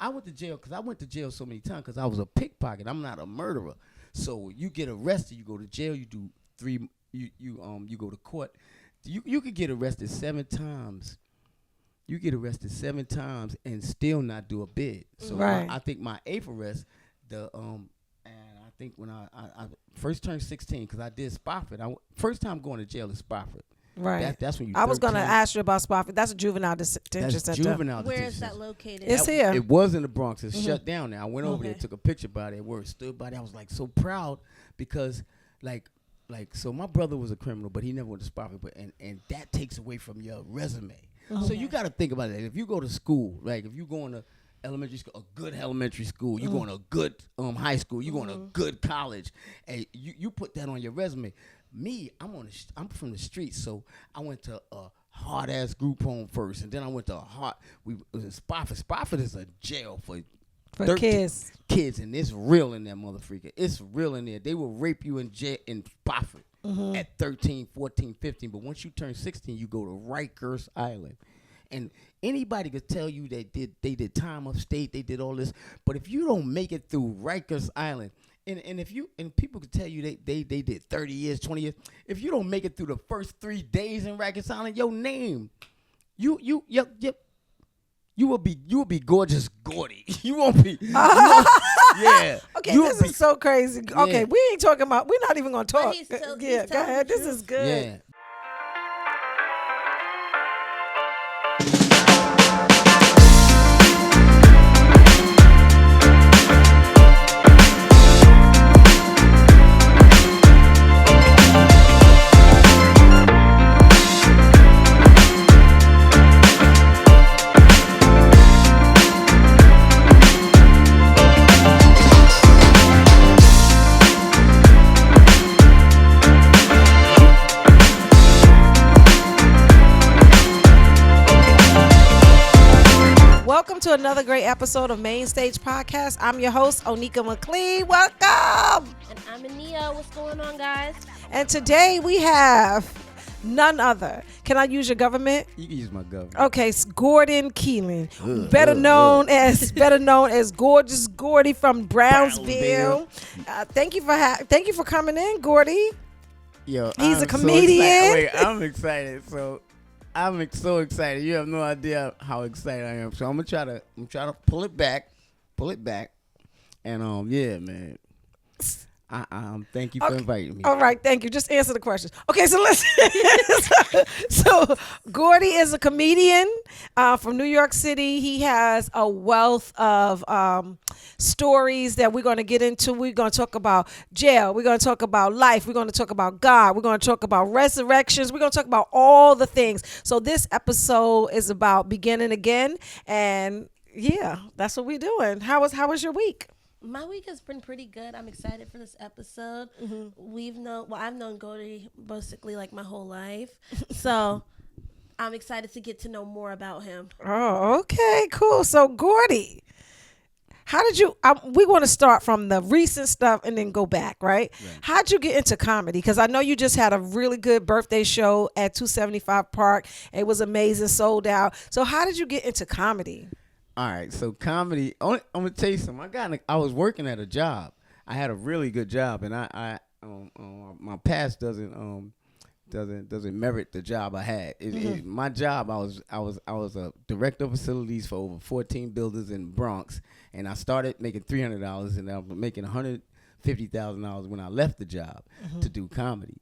I went to jail because I went to jail so many times because I was a pickpocket. I'm not a murderer. So you get arrested, you go to jail, you do you go to court. You could get arrested 7 times. You get arrested 7 times and still not do a bid. So I think my 8th arrest, and I think when I first turned 16, because I did Spofford. First time going to jail is Spofford. Right. That's when you. I was going to ask you about Spofford. That's a juvenile detention center. Juvenile Where detention is that center. located? It's here. It was in the Bronx. It's shut down now. I went over there, took a picture by it, where it stood by it. I was like so proud because so my brother was a criminal, but he never went to Spofford. But and that takes away from your resume. So you got to think about it. If you go to school, like if you go to elementary school, a good elementary school, you going to a good high school, you going to a good college, and you put that on your resume. Me, I'm from the streets, so I went to a hard ass group home first, and then I went to we was in Spofford. Spofford is a jail for kids. Kids, and it's real in that motherfucker. It's real in there. They will rape you in jail in Spofford at 13, 14, 15. But once you turn 16, you go to Rikers Island. And anybody could tell you they did time upstate, they did all this. But if you don't make it through Rikers Island, and people could tell you they did 30 years, 20 years. If you don't make it through the first 3 days in Rikers Island, your name, you will be Gorgeous Gordy. You won't be. Yeah. Okay, this is so crazy. Okay, Yeah. we ain't talking about. We're not even gonna talk. He's still- Yeah, he's go ahead. telling This the is good. Yeah. Welcome to another great episode of MainStage Podcast. I'm your host, Onika McLean. Welcome. And I'm Ania. What's going on, guys? And today we have none other. Can I use your government? You can use my government. Okay, it's Gordy Keelan, better known as Gorgeous Gordy from Brownsville. Thank you for coming in, Gordy. Yo, He's I'm a comedian. So Wait, I'm excited. I'm so excited. You have no idea how excited I am. So I'm try to pull it back, and yeah, man. Thank you for inviting me. All right, thank you. Just answer the questions. Okay, so listen. So Gordy is a comedian from New York City. He has a wealth of stories that we're going to get into. We're going to talk about jail. We're going to talk about life. We're going to talk about God. We're going to talk about resurrections. We're going to talk about all the things. So this episode is about beginning again. And yeah, that's what we're doing. How was your week? My week has been pretty good. I'm excited for this episode. I've known Gordy basically like my whole life. So I'm excited to get to know more about him. Oh, okay, cool. So Gordy, how did you, we want to start from the recent stuff and then go back, right? How'd you get into comedy? Because I know you just had a really good birthday show at 275 Park. It was amazing, sold out. So how did you get into comedy? All right, so comedy. I'm gonna tell you something. I was working at a job. I had a really good job, and I my past doesn't merit the job I had. My job, I was a director of facilities for over 14 buildings in Bronx, and I started making $300, and I was making $150,000 when I left the job to do comedy.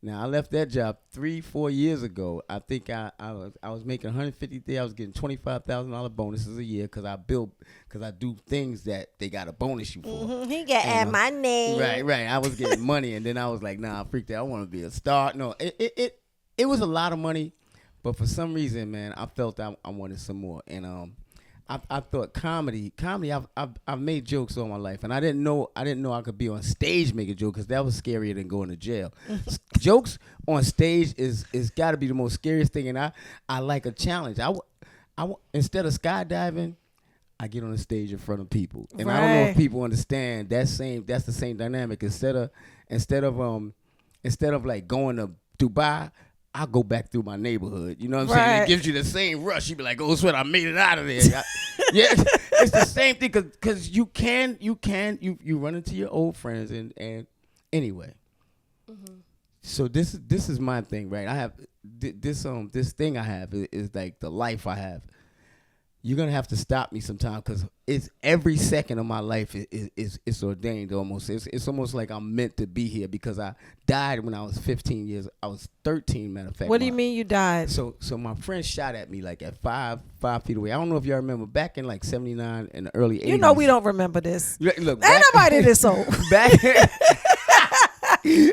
Now I left that job 3-4 years ago. I think I was making $150,000. I was getting $25,000 bonuses a year because I do things that they got a bonus you for. He got add my name. Right. I was getting money, and then I was like, nah, freak that. I want to be a star. No, it was a lot of money, but for some reason, man, I felt I wanted some more, and I thought comedy. I've made jokes all my life, and I didn't know I could be on stage making jokes because that was scarier than going to jail. Jokes on stage is got to be the most scariest thing, and I like a challenge. I instead of skydiving, I get on the stage in front of people, and I don't know if people understand that's the same dynamic. Instead of like going to Dubai, I go back through my neighborhood. You know what I'm saying? It gives you the same rush. You be like, oh, sweat, I made it out of there. Yeah, it's the same thing because you run into your old friends and anyway. Mm-hmm. So this is my thing, right? I have this thing I have is like the life I have. You're gonna have to stop me sometime because it's every second of my life is ordained almost. It's almost like I'm meant to be here because I died when I was 15 years. I was 13, matter of fact. What do you mean you died? So my friend shot at me like at 5 feet away. I don't know if y'all remember back in like 79 in the early 80s. You know we don't remember this. Look, ain't nobody this old. Back.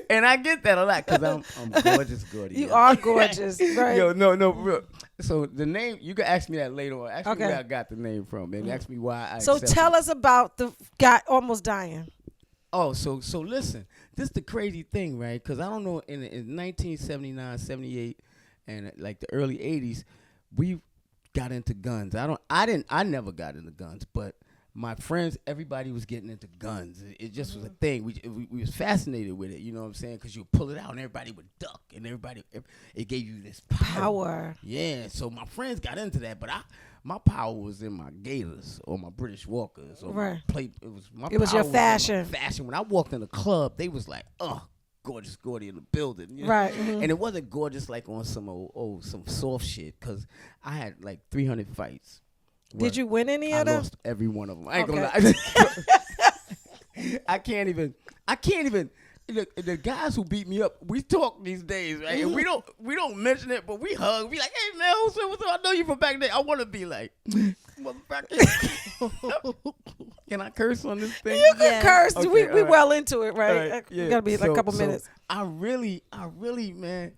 And I get that a lot because I'm gorgeous, Gordy. You are gorgeous, right? Yo, no, real. So the name, you can ask me that later on. Ask me where I got the name from, and ask me why I. So tell us about the guy almost dying. Oh, so listen, this is the crazy thing, right? Because I don't know, in 1979, 78, and like the early 80s, we got into guns. I never got into guns, but my friends, everybody was getting into guns. It just was a thing. We was fascinated with it, you know what I'm saying? Because you pull it out and everybody would duck, and it gave you this power. Yeah, so my friends got into that, but my power was in my Gators or my British Walkers. Or right. It was your fashion. Fashion. When I walked in the club, they was like, oh, Gorgeous Gordy in the building. You know? Right. Mm-hmm. And it wasn't gorgeous like on some some soft shit, because I had like 300 fights. Did you win any of them? I lost every one of them. I ain't gonna lie. I can't even. The guys who beat me up, we talk these days, right? And we don't mention it, but we hug. We like, hey man, what's up? I know you from back then. I want to be like, motherfucker. Can I curse on this thing? You can curse. Okay, we right. well into it, right? Right, yeah. Gotta be like a couple minutes. I really, man.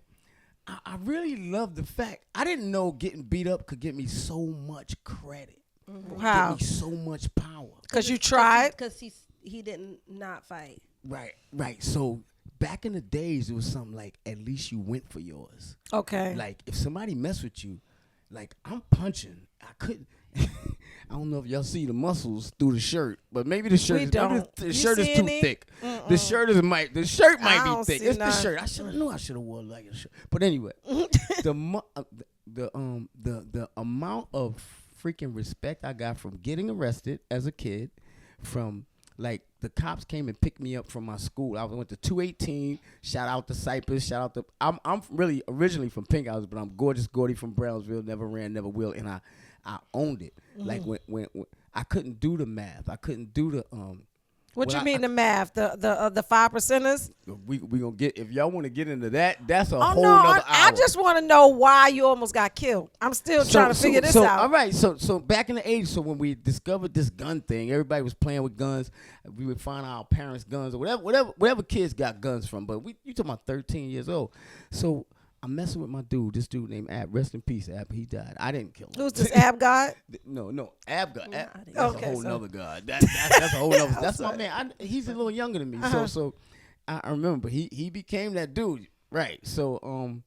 I really love the fact I didn't know getting beat up could get me so much credit. Mm-hmm. How? Get me so much power. Because you tried? Because he didn't not fight. Right. So back in the days, it was something like, at least you went for yours. Okay. Like, if somebody mess with you, like, I'm punching. I couldn't. I don't know if y'all see the muscles through the shirt, but maybe the shirt the shirt is too thick. Mm-mm. The shirt might be thick. It's the shirt. I should have worn like a shirt. But anyway, the amount of freaking respect I got from getting arrested as a kid, from like the cops came and picked me up from my school. I went to 218. Shout out to Cypress. Shout out to I'm really originally from Pink House, but I'm Gorgeous Gordy from Brownsville. Never ran, never will, and I owned it. Mm-hmm. Like when I couldn't do the math, I couldn't do the What you mean the math? The 5%ers? We gonna get, if y'all want to get into that. That's a whole nother hour. I just want to know why you almost got killed. I'm still trying to figure this out. All right, so back in the 80s, so when we discovered this gun thing, everybody was playing with guns. We would find our parents' guns or whatever kids got guns from. But you talking about 13 years old, so. I'm messing with my dude. This dude named Ab. Rest in peace, Ab. He died. I didn't kill him. Who's this Ab God? No, Ab God. That's okay, a whole nother God. That's a whole nother. That's my man. He's a little younger than me. Uh-huh. So I remember he became that dude. Right. So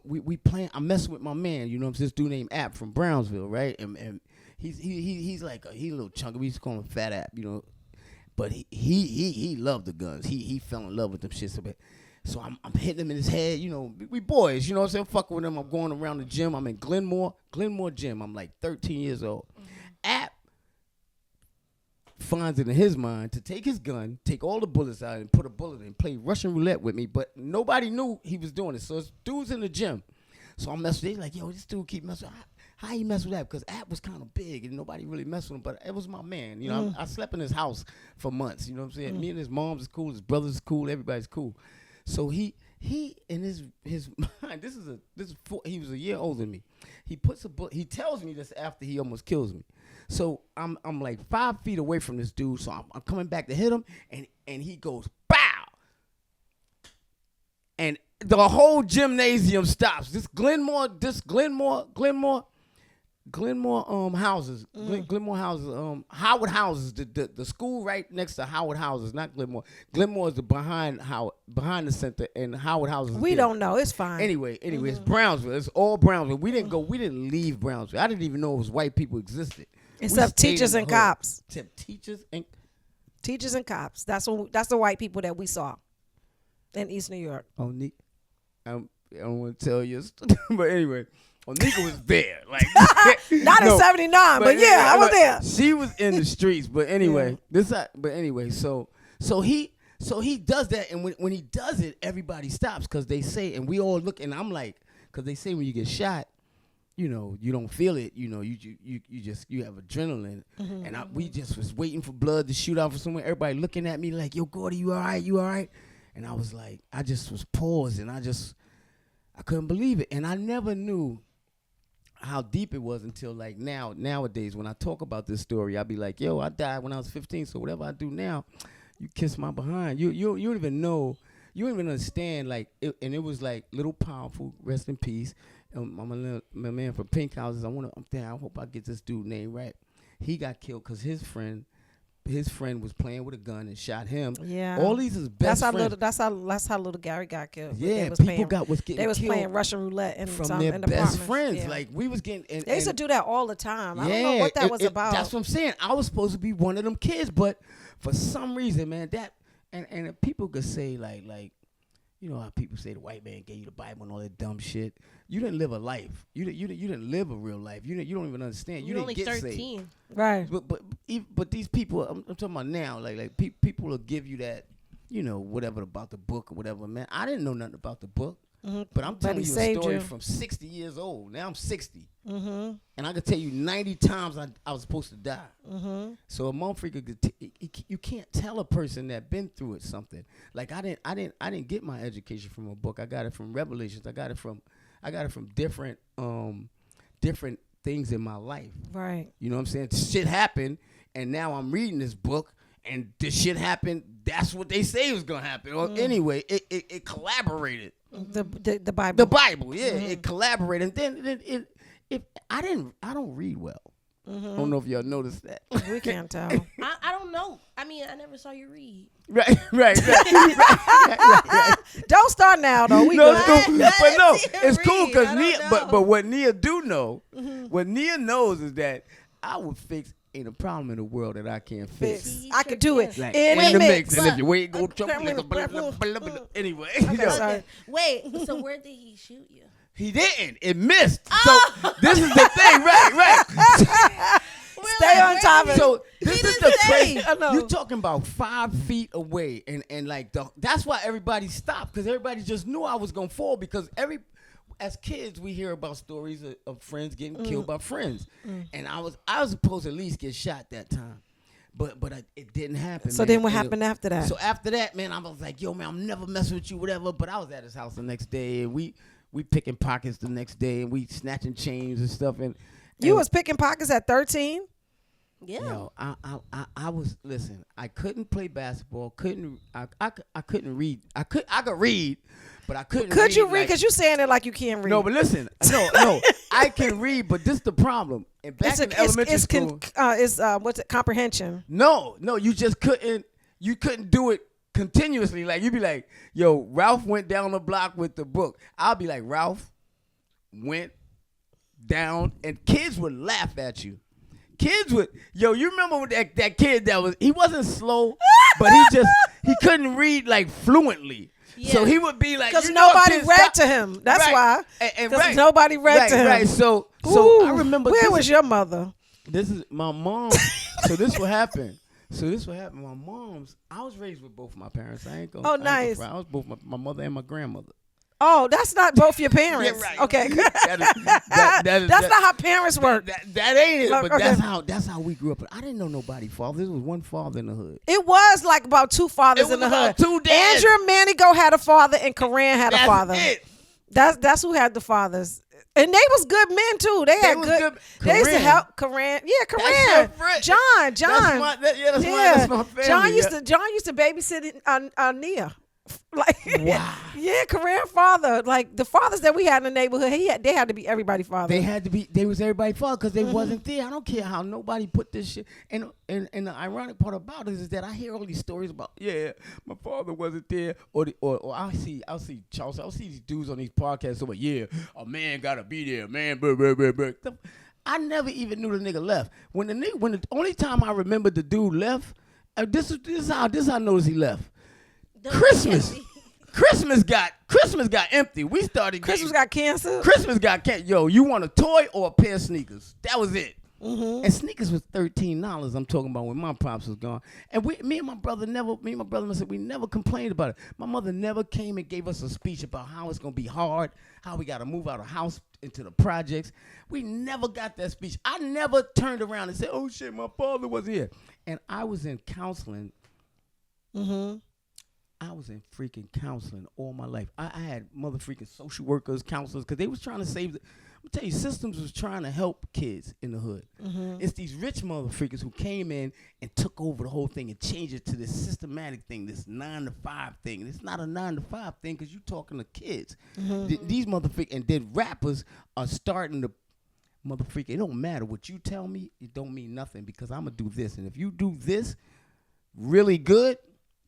we playing. I'm messing with my man. You know, this dude named Ab from Brownsville, right? And he's like he a little chunky. We used to call him Fat Ab. You know, but he loved the guns. He fell in love with them shit. So I'm hitting him in his head, you know, we boys, you know what I'm saying, fucking with him. I'm going around the gym. I'm in Glenmore Gym. I'm like 13 years old. Mm-hmm. App finds it in his mind to take his gun, take all the bullets out and put a bullet in, play Russian roulette with me, but nobody knew he was doing it. So this dude's in the gym. So I'm messing with him, like, yo, this dude keep messing with him. How he mess with that? Because App was kind of big and nobody really messed with him, but it was my man. You know, I slept in his house for months, you know what I'm saying? Me and his mom's is cool, his brother's is cool, everybody's cool. So he in his mind, he was a year older than me. He puts a bullet. He tells me this after he almost kills me. So I'm like 5 feet away from this dude. So I'm coming back to hit him, and he goes bow, and the whole gymnasium stops. Glenmore houses, Glenmore houses, Howard houses, the school right next to Howard houses, not Glenmore. Glenmore is behind the center, and Howard houses. We don't know. It's fine. Anyway, it's Brownsville. It's all Brownsville. We didn't leave Brownsville. I didn't even know it was white people existed. Except teachers and cops. Except teachers and cops. That's the white people that we saw in East New York. Oh, neat. I don't want to tell you, but anyway, Onika was there. Like not in '79, but yeah, I was there. She was in the streets, but anyway, so he does that, and when he does it, everybody stops because they say, and we all look, and I'm like, because they say when you get shot, you know, you don't feel it, you know, you have adrenaline, and we just was waiting for blood to shoot out from somewhere. Everybody looking at me like, yo, Gordy, you all right? And I was like, I just was paused, and I couldn't believe it, and I never knew how deep it was until like nowadays when I talk about this story, I'll be like, yo, I died when I was 15, so whatever I do now, you kiss my behind. You don't even know, you don't even understand, like, and it was like Little Powerful, rest in peace. My man from Pink Houses, I hope I get this dude name right. He got killed because his friend was playing with a gun and shot him. Yeah, all these is best friends. That's how little Gary got killed. Yeah, They was playing Russian roulette in from some their in best apartments. friends. Yeah. Like we was getting. They used to do that all the time. Yeah, I don't know what that was about. That's what I'm saying. I was supposed to be one of them kids, but for some reason, man, that and if people could say like. You know how people say the white man gave you the Bible and all that dumb shit. You didn't live a life. You didn't live a real life. You don't even understand. You didn't only get 13. saved. Right. But these people, I'm talking about now. Like people will give you that, you know, whatever about the book or whatever. Man, I didn't know nothing about the book. But I'm telling you a story from 60 years old. Now I'm 60. And I could tell you 90 times I was supposed to die. So a motherfucker, you can't tell a person that been through it something. Like I didn't get my education from a book. I got it from revelations. I got it from different things in my life. Right. You know what I'm saying? Shit happened, and now I'm reading this book. And this shit happened. That's what they say was gonna happen. Or anyway, it collaborated. The Bible. The Bible, yeah, it collaborated. And then I don't read well. I don't know if y'all noticed that. We can't tell. I don't know. I mean, I never saw you read. Right. Don't start now, though. It's cool because Nia. But what Nia do know, what Nia knows is that I would fix. Ain't a problem in the world that I can't fix. I could do it like, in the mix. And if you wait, go jump. Anyway. Okay. Wait. So where did he shoot you? He didn't. It missed. So this is the thing, right? Stay on top of it. So this is the crazy. You talking about 5 feet away, and like that's why everybody stopped, because everybody just knew I was gonna fall, because as kids, we hear about stories of friends getting killed by friends, and I was supposed to at least get shot that time, but it didn't happen. So then what happened after that? So after that, man, I was like, yo, man, I'm never messing with you, whatever. But I was at his house the next day, and we picking pockets the next day, and we snatching chains and stuff. And you was picking pockets at 13? Yeah. Yo, I was, listen, I couldn't play basketball. I couldn't read. I could read. But I couldn't. Could you read? Because you saying it like you can't read. No, but listen. No. I can read, but this is the problem. And back in elementary school, what's it? Comprehension. No. You just couldn't. You couldn't do it continuously. Like you'd be like, "Yo, Ralph went down the block with the book." I'll be like, "Ralph went down," and kids would laugh at you. Kids would, yo, you remember that kid he wasn't slow, but he couldn't read like fluently. Yeah. So he would be like, because nobody read to him. That's why. Because nobody read to him. Right. So I remember. Where was your mother? This is my mom. So this what happened. My mom's. I was raised with both my parents. I ain't gonna. Oh, nice. I was both my mother and my grandmother. Oh, that's not both your parents. Yeah, right. Okay. That's not how parents work. That ain't it. But okay. that's how we grew up. I didn't know nobody's father. There was one father in the hood. It was like about 2 fathers in the hood. 2 dads. Andrew Manigo had a father and Coran had a father. It. That's who had the fathers. And they was good men too. They had good. They used to help Coran. Yeah, Coran. John. That's my family. John used to babysit Ania. Like, wow. Yeah, Korean father. Like the fathers that we had in the neighborhood, they had to be everybody's father. They was everybody's father because they wasn't there. I don't care how nobody put this shit. And the ironic part about it is that I hear all these stories about, my father wasn't there, or I'll see Charles, I'll see these dudes on these podcasts over, a man gotta be there, man. Blah, blah, blah, blah. I never even knew the nigga left. When the only time I remember the dude left, this is how I noticed he left. Christmas. Christmas got empty. We started. Christmas got canceled. Christmas got canceled. Yo, you want a toy or a pair of sneakers? That was it. And sneakers was $13. I'm talking about when my pops was gone. And me and my brother said we never complained about it. My mother never came and gave us a speech about how it's gonna be hard, how we gotta move out of house into the projects. We never got that speech. I never turned around and said, "Oh shit, my father was here." And I was in counseling. I was in freaking counseling all my life. I had mother freaking social workers, counselors, because they was trying to save the. I'm tell you, systems was trying to help kids in the hood. It's these rich motherfuckers who came in and took over the whole thing and changed it to this systematic thing, this 9-to-5 thing. And it's not a 9-to-5 thing because you talking to kids. These motherfuckers, and then rappers are starting to, motherfucker, it don't matter what you tell me, it don't mean nothing because I'm going to do this. And if you do this really good,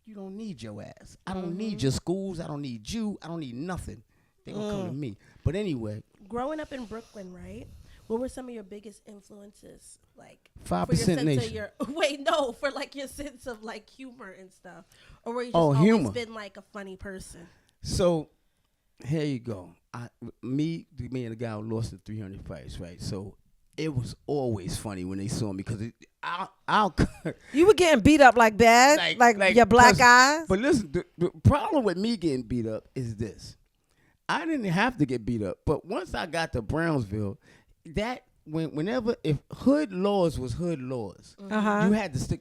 you don't need your ass. I don't need your schools. I don't need you. I don't need nothing. They gonna come to me. But anyway. Growing up in Brooklyn, right? What were some of your biggest influences, like 5% Nation? For like your sense of like humor and stuff, or were you just humor. always been like a funny person? So here you go. Me and the guy who lost the 300 fights, right? So it was always funny when they saw me because I'll you were getting beat up like bad, like your black eyes. But listen, the problem with me getting beat up is this. I didn't have to get beat up, but once I got to Brownsville, that if hood laws was hood laws, you had to stick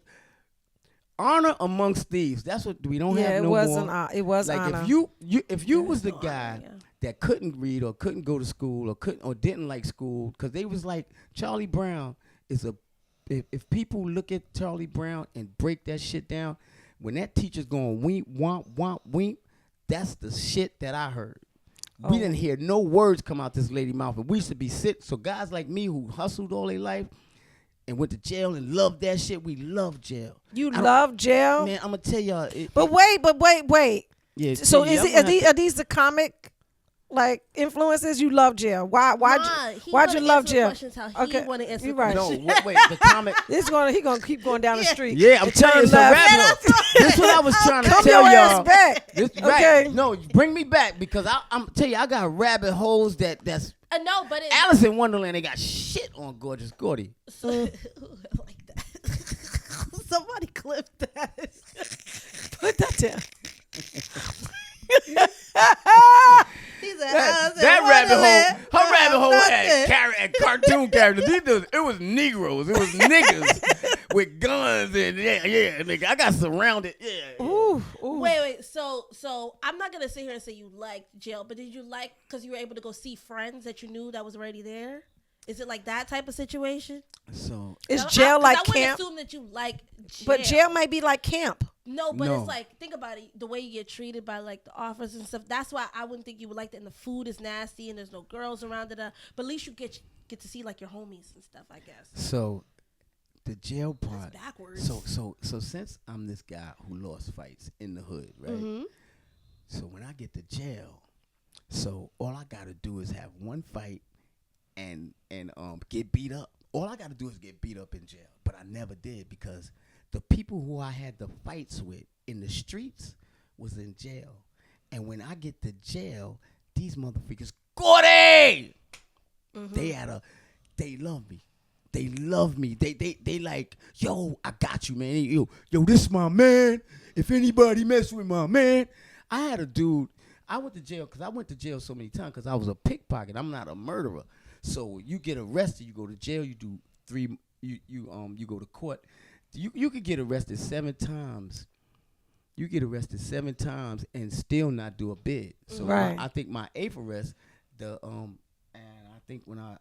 honor amongst thieves. That's what we don't have no more. It was like honor. if you was the guy that couldn't read or couldn't go to school or didn't like school, because they was like Charlie Brown is a. If people look at Charlie Brown and break that shit down, when that teacher's going weep, womp, womp, weep, that's the shit that I heard. We didn't hear no words come out this lady's mouth. And we used to be sick. So guys like me who hustled all their life and went to jail and loved that shit, we love jail. You love jail? Man, I'm going to tell y'all. But wait. Yeah, so are these the comic like influences? You love jail. Why'd you love jail? Okay, you're right. No, wait. The comic. He gonna keep going down the street. Yeah, I'm telling you, it's a rabbit hole. This is what I was trying to tell y'all. Back. Okay. Right. No, bring me back because I'm tell you, I got rabbit holes that's. No, but Alice in Wonderland, they got shit on Gorgeous Gordy. Like that. Somebody clip that. Put that down. That rabbit hole, her rabbit hole had cartoon characters. It was Negroes, it was niggas with guns and nigga. I got surrounded. Yeah. Ooh. Wait. So I'm not gonna sit here and say you liked jail, but did you like because you were able to go see friends that you knew that was already there? Is it like that type of situation? So is jail like camp? I wouldn't assume that you like jail. But jail might be like camp. No, but it's like, think about it, the way you get treated by like the officers and stuff. That's why I wouldn't think you would like that. And the food is nasty and there's no girls around it. But at least you get to see like your homies and stuff, I guess. So the jail part. That's backwards. So since I'm this guy who lost fights in the hood, right? So when I get to jail, so all I gotta do is have one fight and get beat up. All I gotta do is get beat up in jail. But I never did because the people who I had the fights with in the streets was in jail. And when I get to jail, these motherfuckers, Gordy! They love me. They love me. They like, yo, I got you, man. Yo, this my man. If anybody mess with my man. I had a dude, I went to jail because I went to jail so many times because I was a pickpocket. I'm not a murderer. So you get arrested, you go to jail, you do you go to court. You could get arrested 7 times. You get arrested 7 times and still not do a bid. So right. I think my 8th arrest, and I think when I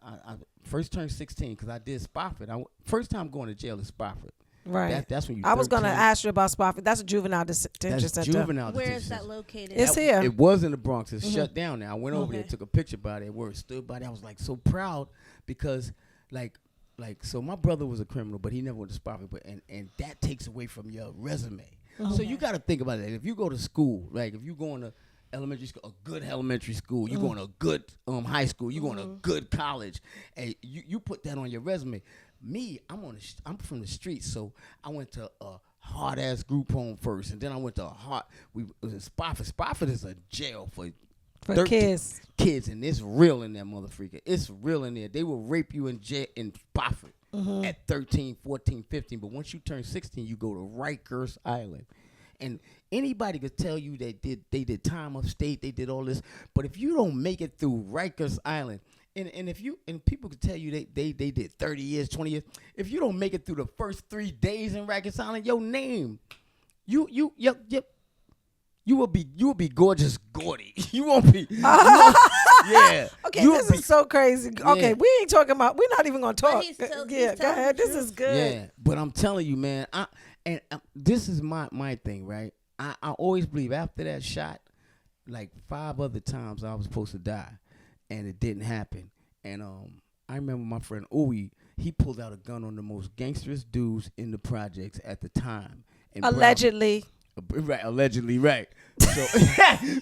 first turned 16, because I did Spofford. First time going to jail is Spofford. Right. That's when you. I was going to ask you about Spofford. That's a juvenile detention center. Where is that located? It's here. It was in the Bronx. It's shut down now. I went over there, took a picture by there, where it stood by there. I was like so proud because so my brother was a criminal, but he never went to Spofford. But and that takes away from your resume. So you got to think about it. If you go to school, like if you go to elementary school, a good elementary school, you going to a good high school, you going to a good college, and you put that on your resume. Me, I'm from the streets, so I went to a hard ass group home first, and then I went to we was in Spofford. Spofford is a jail for 13 kids, and it's real in that motherfucker. It's real in there. They will rape you in jail in Spofford at 13, 14, 15. But once you turn 16, you go to Rikers Island. And anybody could tell you they did time upstate, they did all this. But if you don't make it through Rikers Island, and people could tell you they did 30 years, 20 years. If you don't make it through the first 3 days in Rikers Island, your name, you will be Gorgeous Gordy. You won't be. Yeah. Okay, this is so crazy. Yeah. Okay, we ain't talking about. We're not even gonna talk. He's Go ahead. This is good. Yeah, but I'm telling you, man. This is my thing, right? I always believe after that shot, like 5 other times I was supposed to die, and it didn't happen. And I remember my friend Uwe, he pulled out a gun on the most gangsterous dudes in the projects at the time. Allegedly. Right, allegedly, right. So,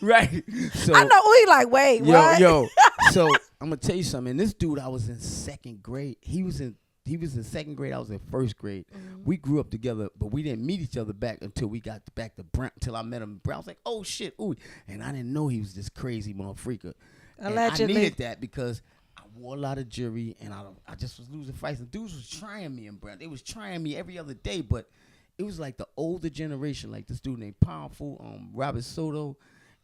right. So I know Uwe like, wait, what? Yo. So I'm gonna tell you something. This dude, I was in 2nd grade. He was in 2nd grade. I was in 1st grade. We grew up together, but we didn't meet each other back until we got back to Brown. Until I met him in Brown. I was like, oh shit, ooh, and I didn't know he was this crazy motherfucker. Allegedly. And I needed that because I wore a lot of jury, and I just was losing fights. And dudes was trying me in Brown. They was trying me every other day, but it was like the older generation, like this dude named Powerful, Robert Soto,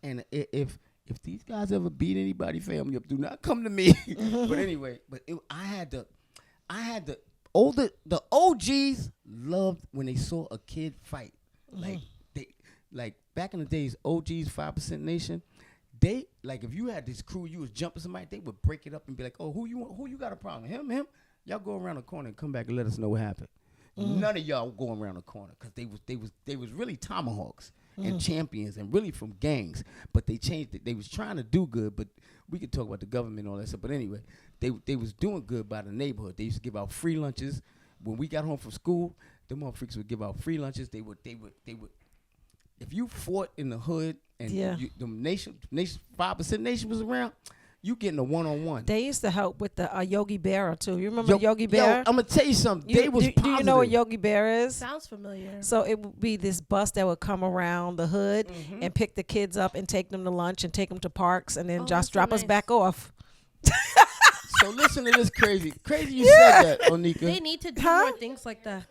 and if these guys ever beat anybody family up, do not come to me. But anyway, I had the OGs loved when they saw a kid fight. Like back in the days, OGs 5% Nation. They like if you had this crew, you was jumping somebody, they would break it up and be like, oh, who you got a problem? Him? Y'all go around the corner and come back and let us know what happened. None of y'all going around the corner because they was really tomahawks and champions and really from gangs, but they changed it. They was trying to do good, but we could talk about the government and all that stuff. But anyway, they was doing good by the neighborhood. They used to give out free lunches when we got home from school. The motherfuckers would give out free lunches. They would. If you fought in the hood and the nation 5% Nation was around, you getting a 1-on-1. They used to help with the Yogi Berra too. You remember Yogi Berra? I'm gonna tell you something. Do you know what Yogi Berra is? Sounds familiar. So it would be this bus that would come around the hood and pick the kids up and take them to lunch and take them to parks and then just drop us back off. So listen to this crazy you said that, Onika. They need to do more things like that.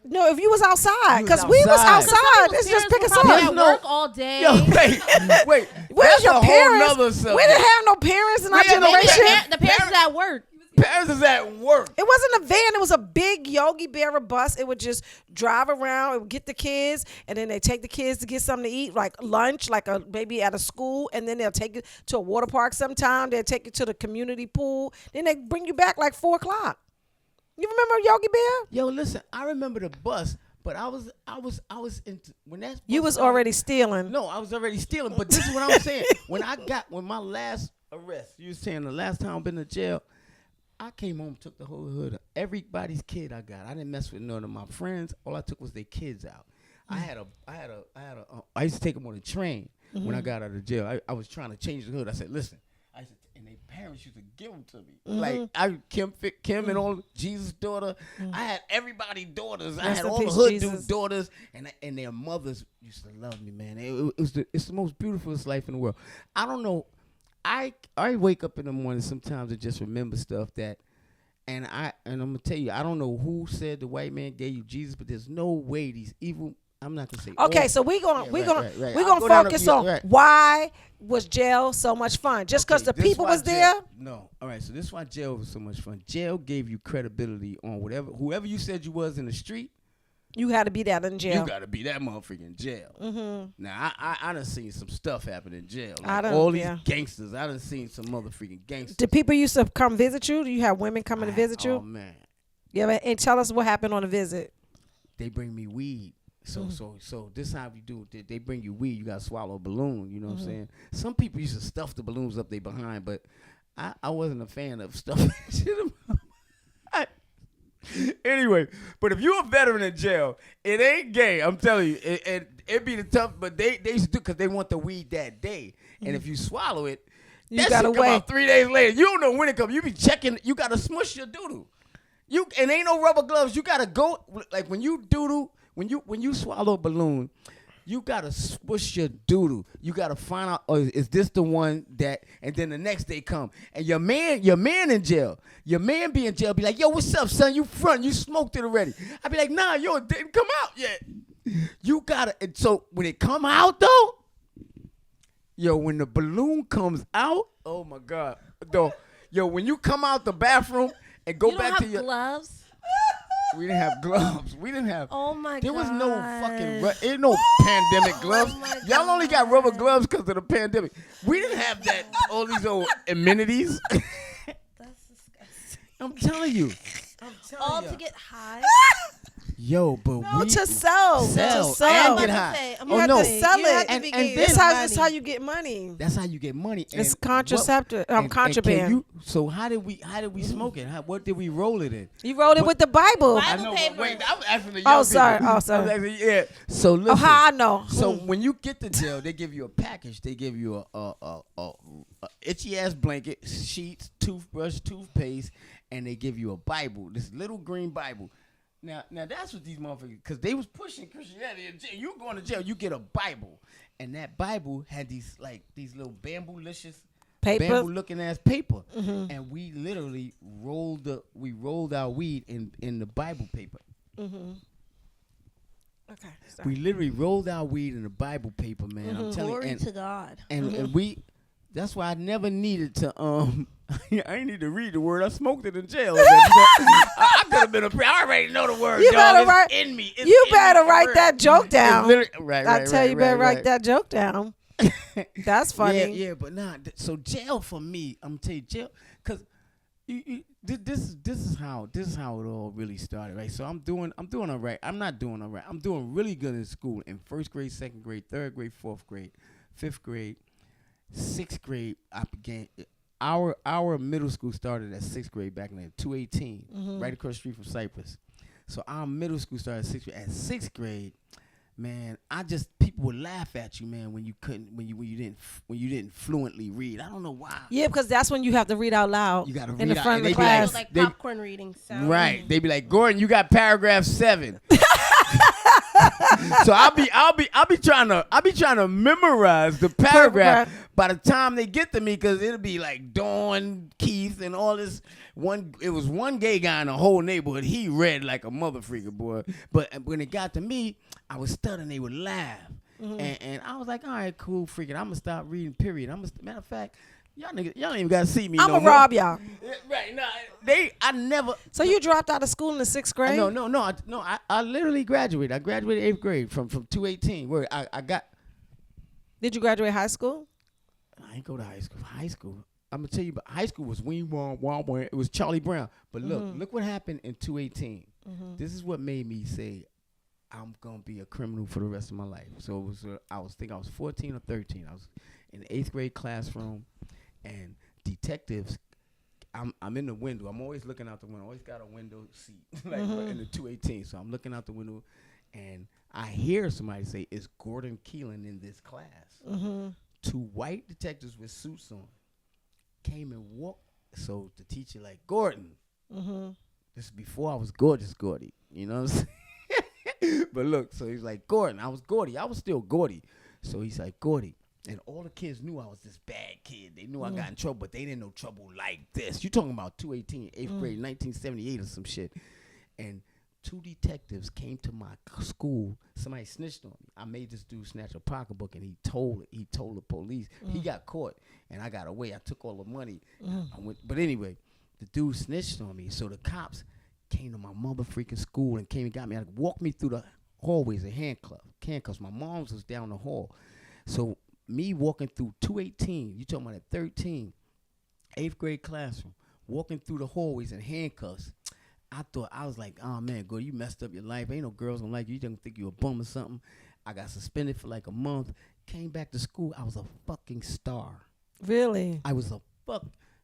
No, if you was outside, because we was outside. Let's just pick us up. At work all day. Yo, wait. Where's your parents? We didn't have no parents in our generation. The parents is at work. Parents is at work. It wasn't a van. It was a big Yogi Berra bus. It would just drive around. It would get the kids, and then they take the kids to get something to eat, like lunch, like maybe at a school, and then they'll take you to a water park sometime. They'll take you to the community pool. Then they bring you back like 4 o'clock. You remember Yogi Berra? Yo, listen, I remember the bus, but I was into when that. You was already stealing. No, I was already stealing. But this is what I'm saying. When my last arrest, you was saying the last time I've been to jail, I came home, took the whole hood, everybody's kid I got. I didn't mess with none of my friends. All I took was their kids out. I used to take them on the train when I got out of jail. I was trying to change the hood. I said, listen. And their parents used to give them to me. Like Kim and all Jesus' daughter. I had everybody's daughters. I had all the hood dudes' daughters, and their mothers used to love me, man. It's the most beautifulest life in the world. I don't know. I wake up in the morning sometimes and just remember stuff that, and I'm gonna tell you, I don't know who said the white man gave you Jesus, but there's no way these evil. I'm not gonna say. Okay, so we're gonna focus on why was jail so much fun? Just because the people was there? No. All right. So this is why jail was so much fun. Jail gave you credibility on whoever you said you was in the street. You had to be that in jail. You got to be that motherfucker in jail. Now I done seen some stuff happen in jail. Like these gangsters. I done seen some motherfucking gangsters. Did people used to come visit you? Do you have women coming to visit you? Oh man. Yeah, and tell us what happened on a visit. They bring me weed. So this how we do it. They bring you weed. You gotta swallow a balloon. You know what I'm saying? Some people used to stuff the balloons up their behind, but I wasn't a fan of stuffing shit. Anyway, but if you're a veteran in jail, it ain't gay. I'm telling you, it be the tough. But they used to do because they want the weed that day, and if you swallow it, that shit come out 3 days later. You don't know when it comes. You be checking. You gotta smush your doodoo. And ain't no rubber gloves. You gotta go like when you doodoo. when you swallow a balloon, you gotta swish your doodle. You gotta find out, is this the one that? And then the next day come, and your man in jail. Your man be in jail. Be like, yo, what's up, son? You front? You smoked it already? I be like, nah, yo, it didn't come out yet. You gotta. And so when it come out though, yo, when the balloon comes out, oh my God, though, yo, when you come out the bathroom and go back to your gloves. We didn't have gloves. We didn't have. Oh my God. There was no fucking. Ain't no pandemic gloves. Y'all only got rubber gloves because of the pandemic. We didn't have that. All these old amenities. That's disgusting. I'm telling you. All to get high. Yo, but No, we to sell. sell To sell. and get high. I'm You Oh have no. to sell it. And That's how you get money. That's how you get money. It's And contraceptive. and Contraband. can you, so how did we smoke it? What did we roll it in? You rolled it with the Bible. Bible I know. paper. Wait, I was asking the young Oh, sorry. people. Oh, sorry. I was asking, yeah. So listen. Oh, how I know? So when you get to jail, they give you a package. They give you a itchy ass blanket, sheets, toothbrush, toothpaste, and they give you a Bible. This little green Bible. Now that's what these motherfuckers, because they was pushing Christianity in jail. You going to jail, you get a Bible, and that Bible had these little bamboo-licious, Paper? bamboo-looking ass paper, and we literally rolled our weed in the Bible paper. Okay. We literally rolled our weed in the Bible paper, man. I'm telling you. Glory to God. And we, that's why I never needed to, I ain't need to read the word. I smoked it in jail. I could have been I already know the word. You better It's write, in me. It's you in better me, write that joke down. Right, I tell you, better write that joke down. That's funny. Yeah, but nah. So jail for me, I'm gonna tell you, jail, cause this is how it all really started, right? So I'm doing all right. I'm not doing all right. I'm doing really good in school in first grade, second grade, third grade, fourth grade, fifth grade, sixth grade. I began. Our middle school started at sixth grade back in 218, right across the street from Cypress. So our middle school started at sixth grade. At sixth grade, man, people would laugh at you, man, when you didn't fluently read. I don't know why. Yeah, because that's when you have to read out loud. You gotta in the read front out, of the and they be class. Like popcorn reading. Sound. Right. They be like, Gordon, you got paragraph 7. So I'll be trying to memorize the paragraph by the time they get to me, because it'll be like Dawn, Keith, and all this. It was one gay guy in the whole neighborhood. He read like a mother freaker, boy. But when it got to me, I was stuttering. They would laugh, and I was like, all right, cool, freaking. I'm gonna stop reading. Period. Matter of fact, y'all niggas, y'all ain't even gotta see me. I'm gonna rob y'all. Right? No, I never. So you dropped out of school in the 6th grade? No. I literally graduated. I graduated 8th grade from 218. Where I got. Did you graduate high school? I ain't go to high school. High school. I'm gonna tell you, but high school was it was Charlie Brown. But look what happened in 218. This is what made me say, I'm gonna be a criminal for the rest of my life. So it was, I was 14 or 13. I was in the 8th grade classroom, and detectives. I'm in the window. I'm always looking out the window. Always got a window seat, like in the 218. So I'm looking out the window, and I hear somebody say, "Is Gordy Keelan in this class?" 2 white detectives with suits on came and walked. So the teacher like, Gordon. This is before I was Gorgeous Gordy. You know what I'm saying? But look, so he's like, Gordon. I was Gordy. I was still Gordy. So he's like, Gordy. And all the kids knew I was this bad kid. They knew I got in trouble, but they didn't know trouble like this. You talking about 218, 8th grade, 1978 or some shit. And 2 detectives came to my school. Somebody snitched on me. I made this dude snatch a pocketbook, and he told the police. He got caught, and I got away. I took all the money. But anyway, the dude snitched on me. So the cops came to my mother freaking school and came and got me. Walked me through the hallways in handcuffs. My mom's was down the hall. So me walking through 218, you talking about at 13, 8th grade classroom, walking through the hallways in handcuffs. I was like, oh man, Gordy, you messed up your life. Ain't no girls gonna like you. You don't think you a bum or something. I got suspended for like a month. Came back to school. I was a fucking star. Really? I was a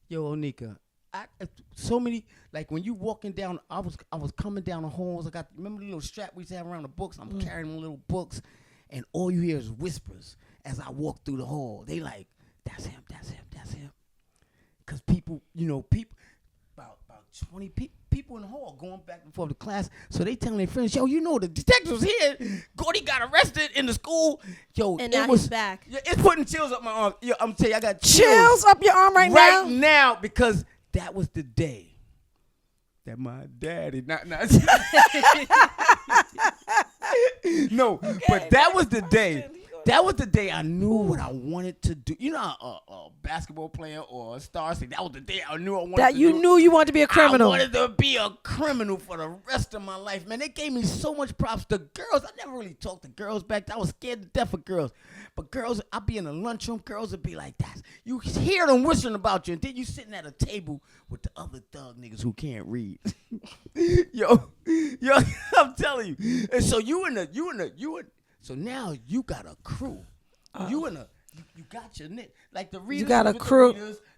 Yo, Onika. So many, like when you walking down, I was coming down the halls. Remember the little strap we used to have around the books? I'm carrying my little books, and all you hear is whispers as I walk through the hall. They like, that's him. Because people, about 20 people people in the hall going back and forth to class. So they telling their friends, yo, you know the detective was here. Gordy got arrested in the school. Yo, And now he's back. Yeah, it's putting chills up my arm. Yo, I'm telling you, I got Chills up your arm right now because that was the day that my daddy no, but that was the day. That was the day I knew what I wanted to do. You know, a basketball player or a star say that was the day I knew I wanted that to you do. knew you wanted to be a criminal. I wanted to be a criminal for the rest of my life, man. They gave me so much props. The girls, I never really talked to girls back then. I was scared to death of girls. But girls, I'd be in the lunchroom. Girls would be like, "That you hear them whistling about you, and then you sitting at a table with the other thug niggas who can't read." yo, I'm telling you. And so so now you got a crew. You got your nick. Like the readers. You got a crew.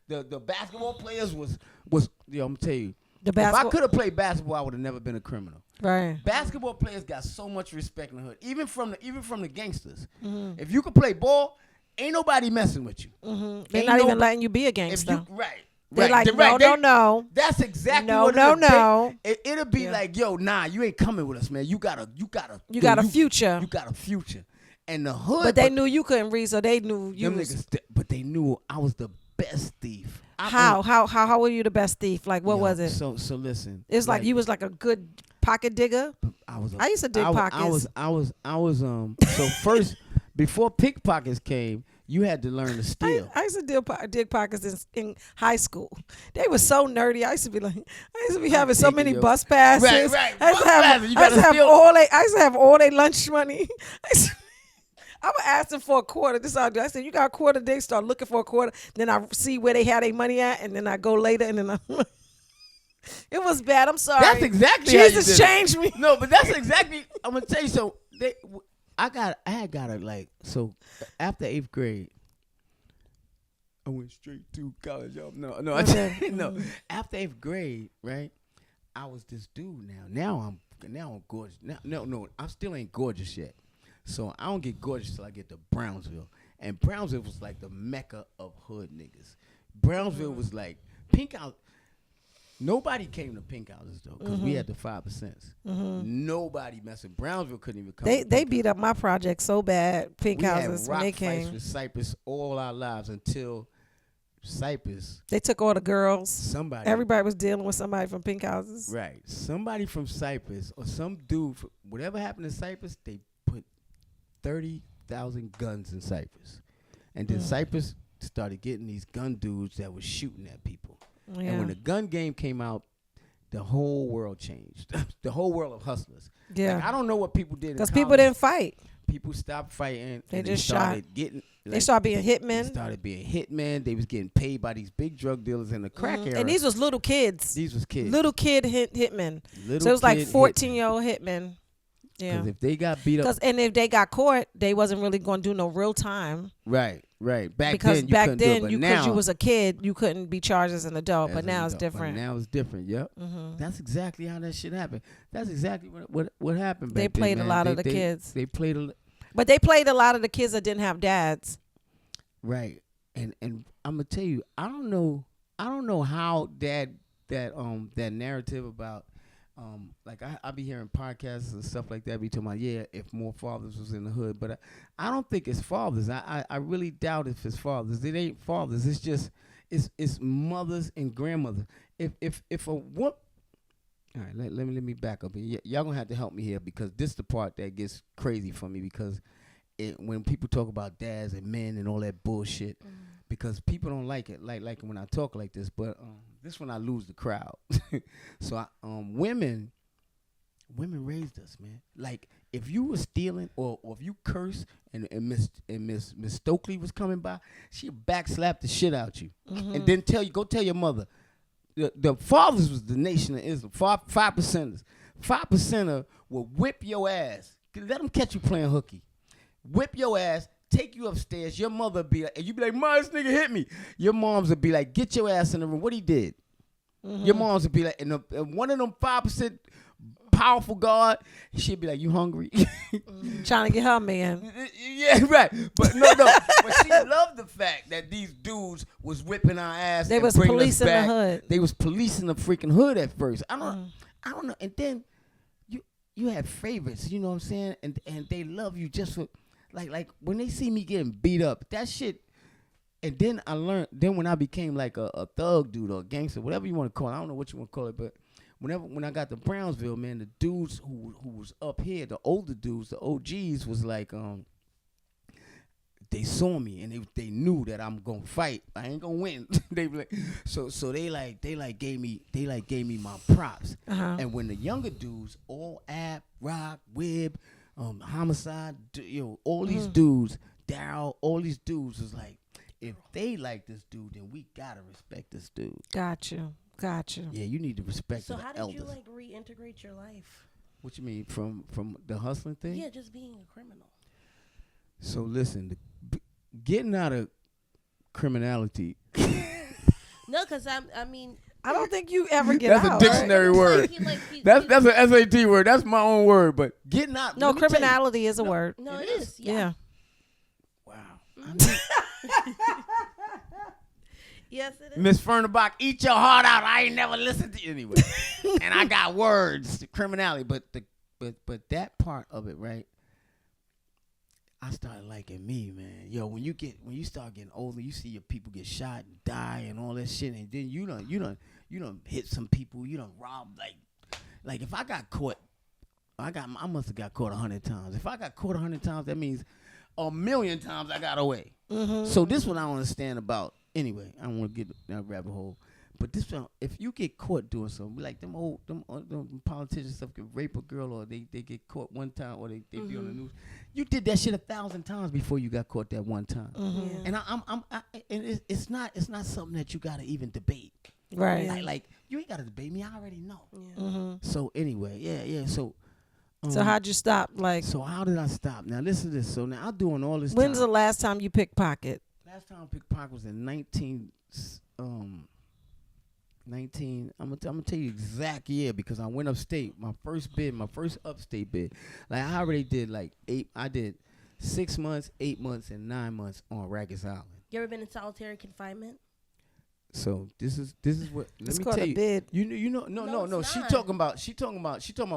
The basketball players was I'm gonna tell you. If I could have played basketball, I would have never been a criminal. Right. Basketball players got so much respect in the hood, even from the gangsters. Mm-hmm. If you could play ball, ain't nobody messing with you. Mm-hmm. They're not even letting you be a gangster. They're like, no. That's exactly what it'll be like, yo, nah, you ain't coming with us, man. You got a future. You got a future. And the hood. But they knew you couldn't read, so they knew you was. But they knew I was the best thief. How were you the best thief? Like, what was it? So listen. It's like you was like a good pocket digger. I used to dig pockets. So first, before pickpockets came, you had to learn to steal. I used to dig pockets in high school. They were so nerdy. I used to be having so many bus passes. Right. I used to have all their lunch money. I would ask them for a quarter. This is how I do. I said, "You got a quarter?" They start looking for a quarter. Then I see where they had their money at, and then I go later, and then it was bad. I'm sorry. That's exactly Jesus changed me. No, but that's exactly. I'm gonna tell you. So I had got it like so after 8th grade. I went straight to college. No. After 8th grade, right? I was this dude now. Now I'm gorgeous. No, I still ain't gorgeous yet. So I don't get gorgeous till I get to Brownsville. And Brownsville was like the mecca of hood niggas. Brownsville was like pink house. Nobody came to pink houses though, because we had the 5%. Mm-hmm. Nobody messing. Brownsville couldn't even come. They beat up my project so bad. Pink houses when they came. We had rock fights with Cypress all our lives until Cypress. They took all the girls. Everybody was dealing with somebody from pink houses. Right. Somebody from Cypress or some dude. Whatever happened to Cypress, they put 30,000 guns in Cypress. And then Cypress started getting these gun dudes that was shooting at people. Yeah. And when the gun game came out, the whole world changed. The whole world of hustlers. Yeah. Like, I don't know what people did. Because people didn't fight. People stopped fighting. They just shot. They started being hitmen. They started being hitmen. They was getting paid by these big drug dealers in the crack era. And these was little kids. These was kids. Little kid hitmen. So it was like 14-year-old hitmen. Yeah. Because if they got beat up. And if they got caught, they wasn't really going to do no real time. Right. Back then, because you was a kid, you couldn't be charged as an adult. But now it's different. Now it's different. Yep. Mm-hmm. That's exactly how that shit happened. That's exactly what happened. They played then, a lot of the kids. They played but they played a lot of the kids that didn't have dads. Right. And I'm gonna tell you, I don't know how that narrative about like I be hearing podcasts and stuff like that be talking about, if more fathers was in the hood, but I don't think it's fathers. I really doubt if it's fathers. It ain't fathers. It's just it's mothers and grandmothers. If a woman, all right, let me back up. Y'all gonna have to help me here, because this is the part that gets crazy for me, because when people talk about dads and men and all that bullshit, because people don't like it, like when I talk like this, but this when I lose the crowd. So women raised us, man. Like if you were stealing or if you curse and Miss Stokely was coming by, she'd backslap the shit out you, and then go tell your mother. The fathers was the nation of Islam. 5%ers. 5%er will whip your ass. Let them catch you playing hooky. Whip your ass. Take you upstairs. Your mother be like, and you be like, "Mom, this nigga hit me." Your moms would be like, "Get your ass in the room." What he did? Your moms would be like, and one of them 5% powerful guard. She'd be like, "You hungry?" Trying to get her man. Yeah, right. But no. But she loved the fact that these dudes was whipping our ass. They and was bringing us policing the back. hood. They was policing the freaking hood at first. I don't know. And then you had favorites. You know what I'm saying? And they love you just for like when they see me getting beat up. That shit. And then I learned. Then when I became like a thug dude or a gangster, whatever you want to call it, I don't know what you want to call it, but when I got to Brownsville, man, the dudes who was up here, the older dudes, the OGs, was like, they saw me and they knew that I'm gonna fight. I ain't gonna win. They like, so they gave me my props. And when the younger dudes, all App, Rock, Wib, Homicide, all these dudes, Daryl, all these dudes was like, if they like this dude, then we gotta respect this dude. Got you. Yeah, you need to respect the elders. So how did you like reintegrate your life? What you mean from the hustling thing? Yeah, just being a criminal. So listen, getting out of criminality. No, because I mean, I don't think you ever get that's out. That's a dictionary word. That's an SAT word. That's my own word. But getting out. No, criminality is a word. No, it is. Yeah. Wow. Yes, it is. Miss Fernabach, eat your heart out. I ain't never listened to you anyway. And I got words, criminality, but that part of it, right? I started liking me, man. Yo, when you start getting older, you see your people get shot and die and all that shit, and then you done hit some people, you done robbed like if I got caught, I must have got caught 100 times. If I got caught 100 times, that means 1,000,000 times I got away. So this one I don't understand about. Anyway, I don't want to get that rabbit hole, but this one, if you get caught doing something, like them politicians stuff, can rape a girl or they get caught one time or they be on the news. You did that shit 1,000 times before you got caught that one time. And and it's not something that you gotta even debate. Right. Like you ain't gotta debate me. I already know. So anyway, yeah. So how'd you stop? So how did I stop? Now listen to this. So now I'm doing all this. When's the last time you pickpocket? Last time I pickpocket was in 19. I'm gonna tell you exact year because I went upstate. My first upstate bid. Like I already did I did 6 months, 8 months, and 9 months on Raggers Island. You ever been in solitary confinement? So this is what It's let me called tell a you. bid. No. She talking about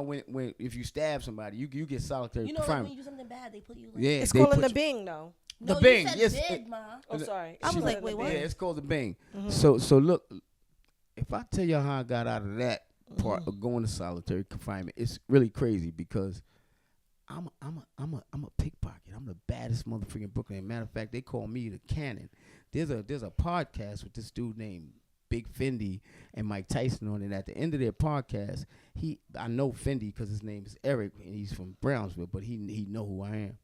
when if you stab somebody, you get solitary You know, like confinement. when you do something bad, they put you. Yeah, It's called in the Bing, though. The No, Bing, you said yes. bid, Ma. Oh, sorry. I was like, wait, what? Yeah, it's called the Bing. So look, if I tell you how I got out of that part of going to solitary confinement, it's really crazy because I'm a pickpocket. I'm the baddest motherfucker in Brooklyn. Matter of fact, they call me the Cannon. There's a podcast with this dude named Big Fendi and Mike Tyson on it. At the end of their podcast, I know Fendi because his name is Eric and he's from Brownsville, but he know who I am.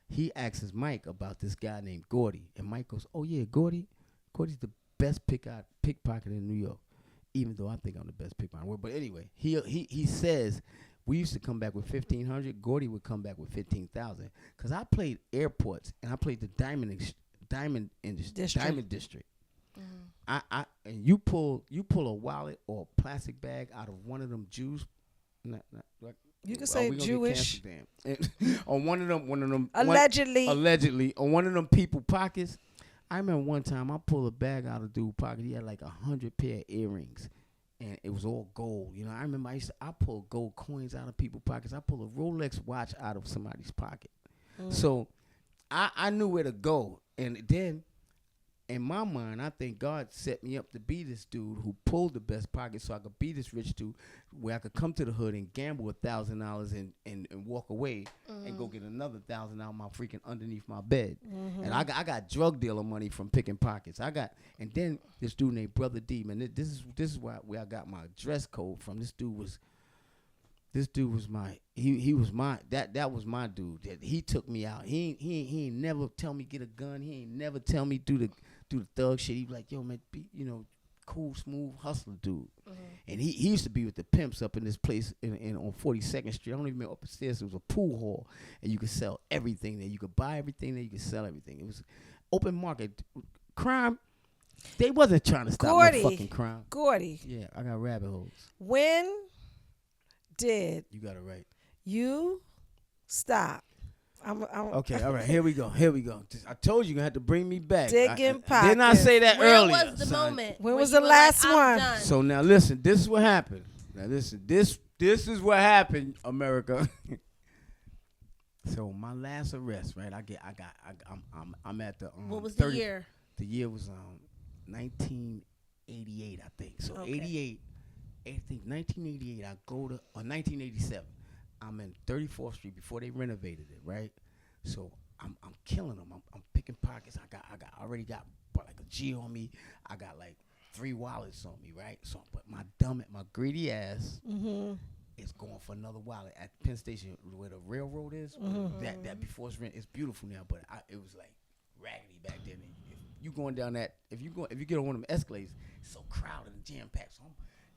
He asks Mike about this guy named Gordy, and Mike goes, "Oh yeah, Gordy's the best pickpocket in New York." Even though I think I'm the best pickpocket, but anyway, he says we used to come back with 1,500. Gordy would come back with 15,000 because I played airports and I played the Diamond District. And you pull a wallet or a plastic bag out of one of them Jews. You can say Jewish. On one of them Allegedly on one of them people pockets. I remember one time I pulled a bag out of dude's pocket. He had like 100 pair of earrings, and it was all gold. You know, I remember I pulled gold coins out of people's pockets. I pulled a Rolex watch out of somebody's pocket. So I knew where to go, and then in my mind, I think God set me up to be this dude who pulled the best pocket so I could be this rich dude where I could come to the hood and gamble $1,000 and walk away and go get another $1,000 out my freaking underneath my bed. And I got drug dealer money from picking pockets. And then this dude named Brother D, man, this is where I got my dress code from. This dude was my that was my dude. That he took me out. He ain't never tell me get a gun. He ain't never tell me do the thug shit. He was like, yo man, be, cool, smooth hustler dude. And he used to be with the pimps up in this place in on 42nd Street. I don't even remember upstairs. It was a pool hall, and you could sell everything there. You could buy everything there. You could sell everything. It was open market. Crime. They wasn't trying to stop no fucking crime. Gordy. Yeah, I got rabbit holes. When did. You got it right. You stop. I'm Okay, all right. Here we go. I told you gonna have to bring me back. Digging pockets. Didn't I say that Where earlier? was the moment? When where was you the were last like, one? Done? So now listen. This is what happened. Now listen. This is what happened, America. So my last arrest, right? I'm at the. What was the year? The year was 1988, I think. So Okay. 88. I think 1988. I go to 1987. I'm in 34th Street before they renovated it, right? So I'm killing them. I'm picking pockets. I already got like a G on me. I got like 3 wallets on me, right? So but my greedy ass is going for another wallet at Penn Station where the railroad is. That before it's rent, it's beautiful now, but it was like raggedy back then. If you going down that, if you get on one of them escalators, it's so crowded and jam packed. So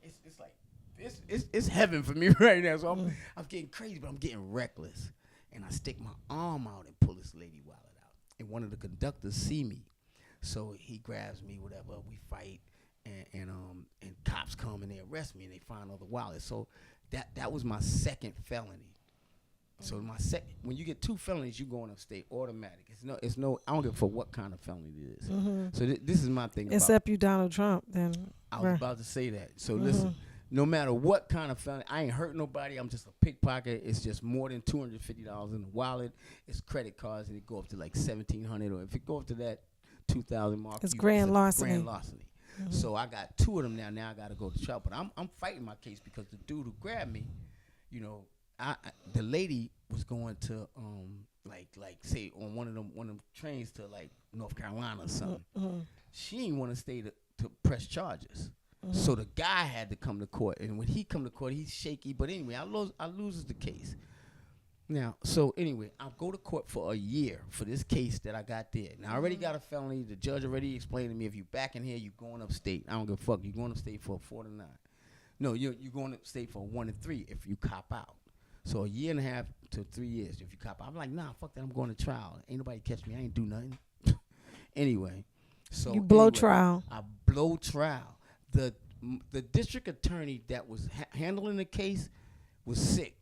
it's like it's heaven for me right now. So I'm getting crazy, but I'm getting reckless. And I stick my arm out and pull this lady wallet out. And one of the conductors see me. So he grabs me, whatever, we fight, and cops come and they arrest me and they find all the wallets. So that was my second felony. So when you get 2 felonies, you going upstate automatic. It's no I don't give a fuck what kind of felony it is. So this is my thing. Except you Donald Trump, then. I was about to say that. So listen, no matter what kind of felony, I ain't hurt nobody. I'm just a pickpocket. It's just more than $250 in the wallet. It's credit cards, and it go up to like $1,700, or if it go up to that $2,000 mark, it's grand larceny. Grand larceny. So I got 2 of them now. Now I got to go to trial. But I'm fighting my case because the dude who grabbed me, you know, the lady was going to like say on one of them trains to like North Carolina or something. She didn't want to stay to press charges. So the guy had to come to court, and when he come to court, he's shaky. But anyway, I loses the case. Now, so anyway, I'll go to court for a year for this case that I got there. Now, I already got a felony. The judge already explained to me, if you back in here, you going upstate. I don't give a fuck. You going upstate for a 4 to 9. No, you're going upstate for a 1 to 3 if you cop out. So a year and a half to 3 years if you cop out. I'm like, nah, fuck that. I'm going to trial. Ain't nobody catch me. I ain't do nothing. Anyway, so you blow trial. I blow trial. The district attorney that was handling the case was sick.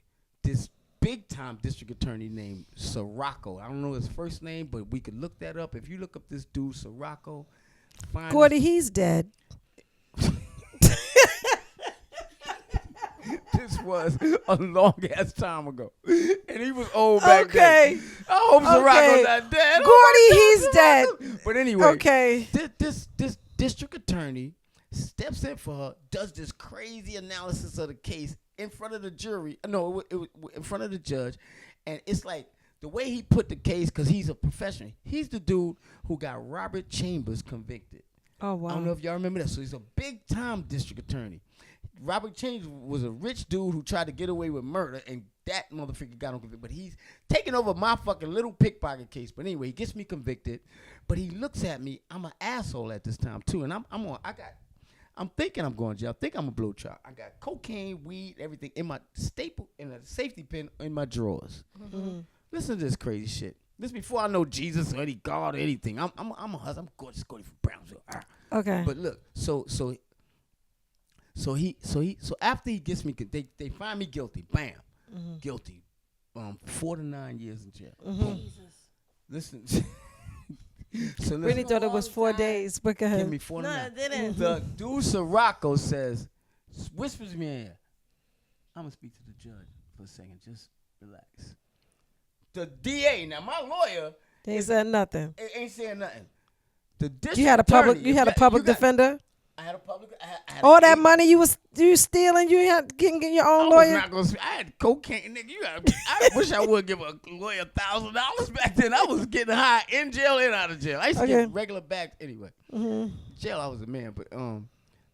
This big time district attorney named Sirocco. I don't know his first name, but we could look that up. If you look up this dude Sirocco, Gordy, he's dead. This was a long ass time ago, and he was old back then. I hope Sirocco's not dead. Gordy, he's dead. But anyway, okay. This district attorney steps in for her, does this crazy analysis of the case in front of the jury. No, it was in front of the judge. And it's like the way he put the case, because he's a professional. He's the dude who got Robert Chambers convicted. Oh, wow. I don't know if y'all remember that. So he's a big time district attorney. Robert Chambers was a rich dude who tried to get away with murder, and that motherfucker got him convicted. But he's taking over my fucking little pickpocket case. But anyway, he gets me convicted. But he looks at me. I'm an asshole at this time too, and I'm thinking I'm going to jail. I think I'm a blow trial. I got cocaine, weed, everything in my staple, in a safety pin in my drawers. Listen to this crazy shit. This before I know Jesus or any God or anything. I'm a husband. I'm Gorgeous Gordy from Brownsville. Okay. But look, so after he gets me, they find me guilty. Bam, guilty. 4 to 9 years in jail. Jesus. Listen. So really thought it was 4 days. But go ahead. Give me 4 to 9. No, it didn't. The dude Sirocco says, whispers me in here, I'm going to speak to the judge for a second. Just relax. The DA, now my lawyer, They ain't said nothing. ain't saying nothing. The district You had a public defender? I had a public. I had All that money you stealing, you had getting your own lawyer? I had cocaine, nigga. I wish I would give a lawyer $1,000 back then. I was getting high in jail and out of jail. I used to get regular back anyway. Jail, I was a man, but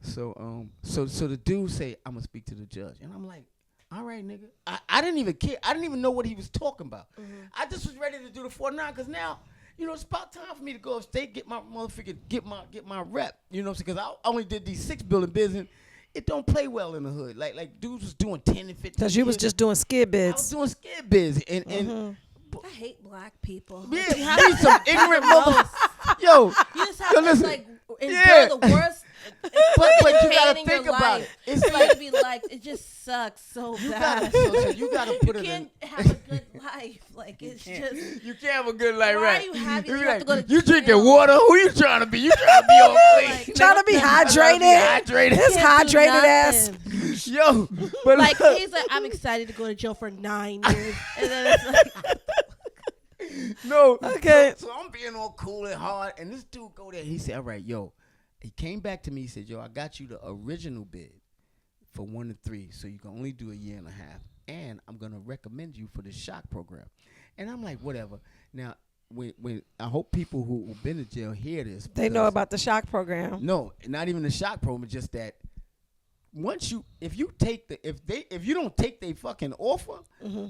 so the dude say, I'm gonna speak to the judge, and I'm like, all right, nigga. I didn't even care. I didn't even know what he was talking about. I just was ready to do the 4-9 because now, you know, it's about time for me to go upstate, get my motherfucker, get my rep. You know what I'm saying? Because I only did these 6 building business. It don't play well in the hood. Like dudes was doing 10 and 15. Because you was just doing skid I was bids. doing skid biz, and I hate black people. Yeah, Like, you need some ignorant mother. Yo, you just have to listen. like endure Yeah. the worst. but you pain gotta in think your about life it. It's for you like to be like, it just sucks so you bad. gotta, you gotta put You it can't in. have a good life. Like it's just. You can't have a good life, Why right? are you happy? You You be have to go to you drinking jail. water? Who you trying to be? You trying to be all clean? Like, Trying to be hydrated. Hydrated. His Can't do hydrated ass. nothing. Yo, but Like look, he's like, I'm excited to go to jail for 9 years, and then it's like, no. Okay. So I'm being all cool and hard, and this dude go there. He said, "All right, yo." He came back to me. He said, "Yo, I got you the original bid for 1 to 3, so you can only do a year and a half, and I'm gonna recommend you for the shock program." And I'm like, whatever. Now, when I hope people who've been to jail hear this. They know because- about the shock program. No, not even the shock program. It's just that once if you don't take their fucking offer,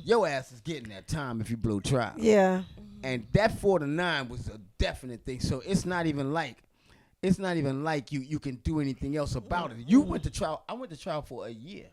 your ass is getting that time if you blow trial. Yeah. And that 4 to 9 was a definite thing. So it's not even like you can do anything else about it. You went to trial. I went to trial for a year.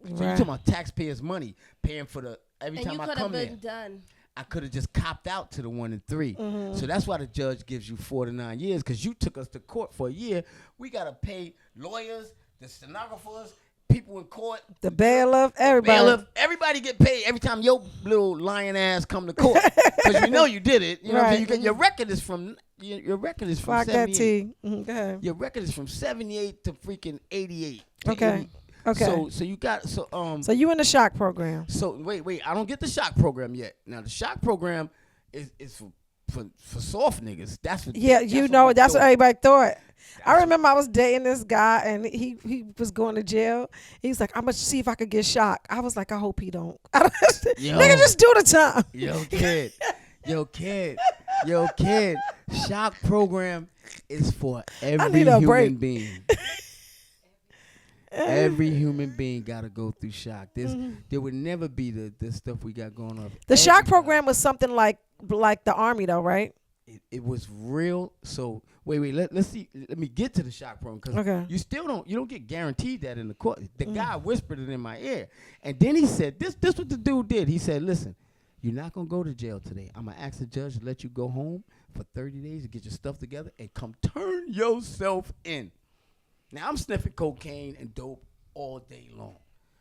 So you talking about taxpayers' money paying for every and time you I could come have there. been done. I could have just copped out to the 1 and 3. So that's why the judge gives you 4 to 9 years, because you took us to court for a year. We got to pay lawyers, the stenographers, people in court, The bailiff, everybody. bailiff. Everybody get paid every time your little lion ass come to court, because you know you did it. You know what I'm saying? Right. Your record is from your record is from Fuck that 78. tea. Go ahead. Your record is from 78 to freaking 88. Okay. Okay. So you got So you in the shock program. so wait, I don't get the shock program yet. Now the shock program is for soft niggas. That's what Yeah, that's you what know, we that's what thought. everybody thought. I remember I was dating this guy and he was going to jail. He's like, I'm gonna see if I could get shocked. I was like, I hope he don't. Yo. Nigga, just do the time. Yo kid. Shock program is for every need a human break. being. Every human being got to go through shock. There would never be the stuff we got going on. The shock Everybody. program was something like the Army though, right? It was real. So wait. Let's see. Let me get to the shock program, because Okay. you don't get guaranteed that in the court. The guy whispered it in my ear, and then he said, "This what the dude did." He said, "Listen, you're not gonna go to jail today. I'm gonna ask the judge to let you go home for 30 days to get your stuff together and come turn yourself in." Now I'm sniffing cocaine and dope all day long.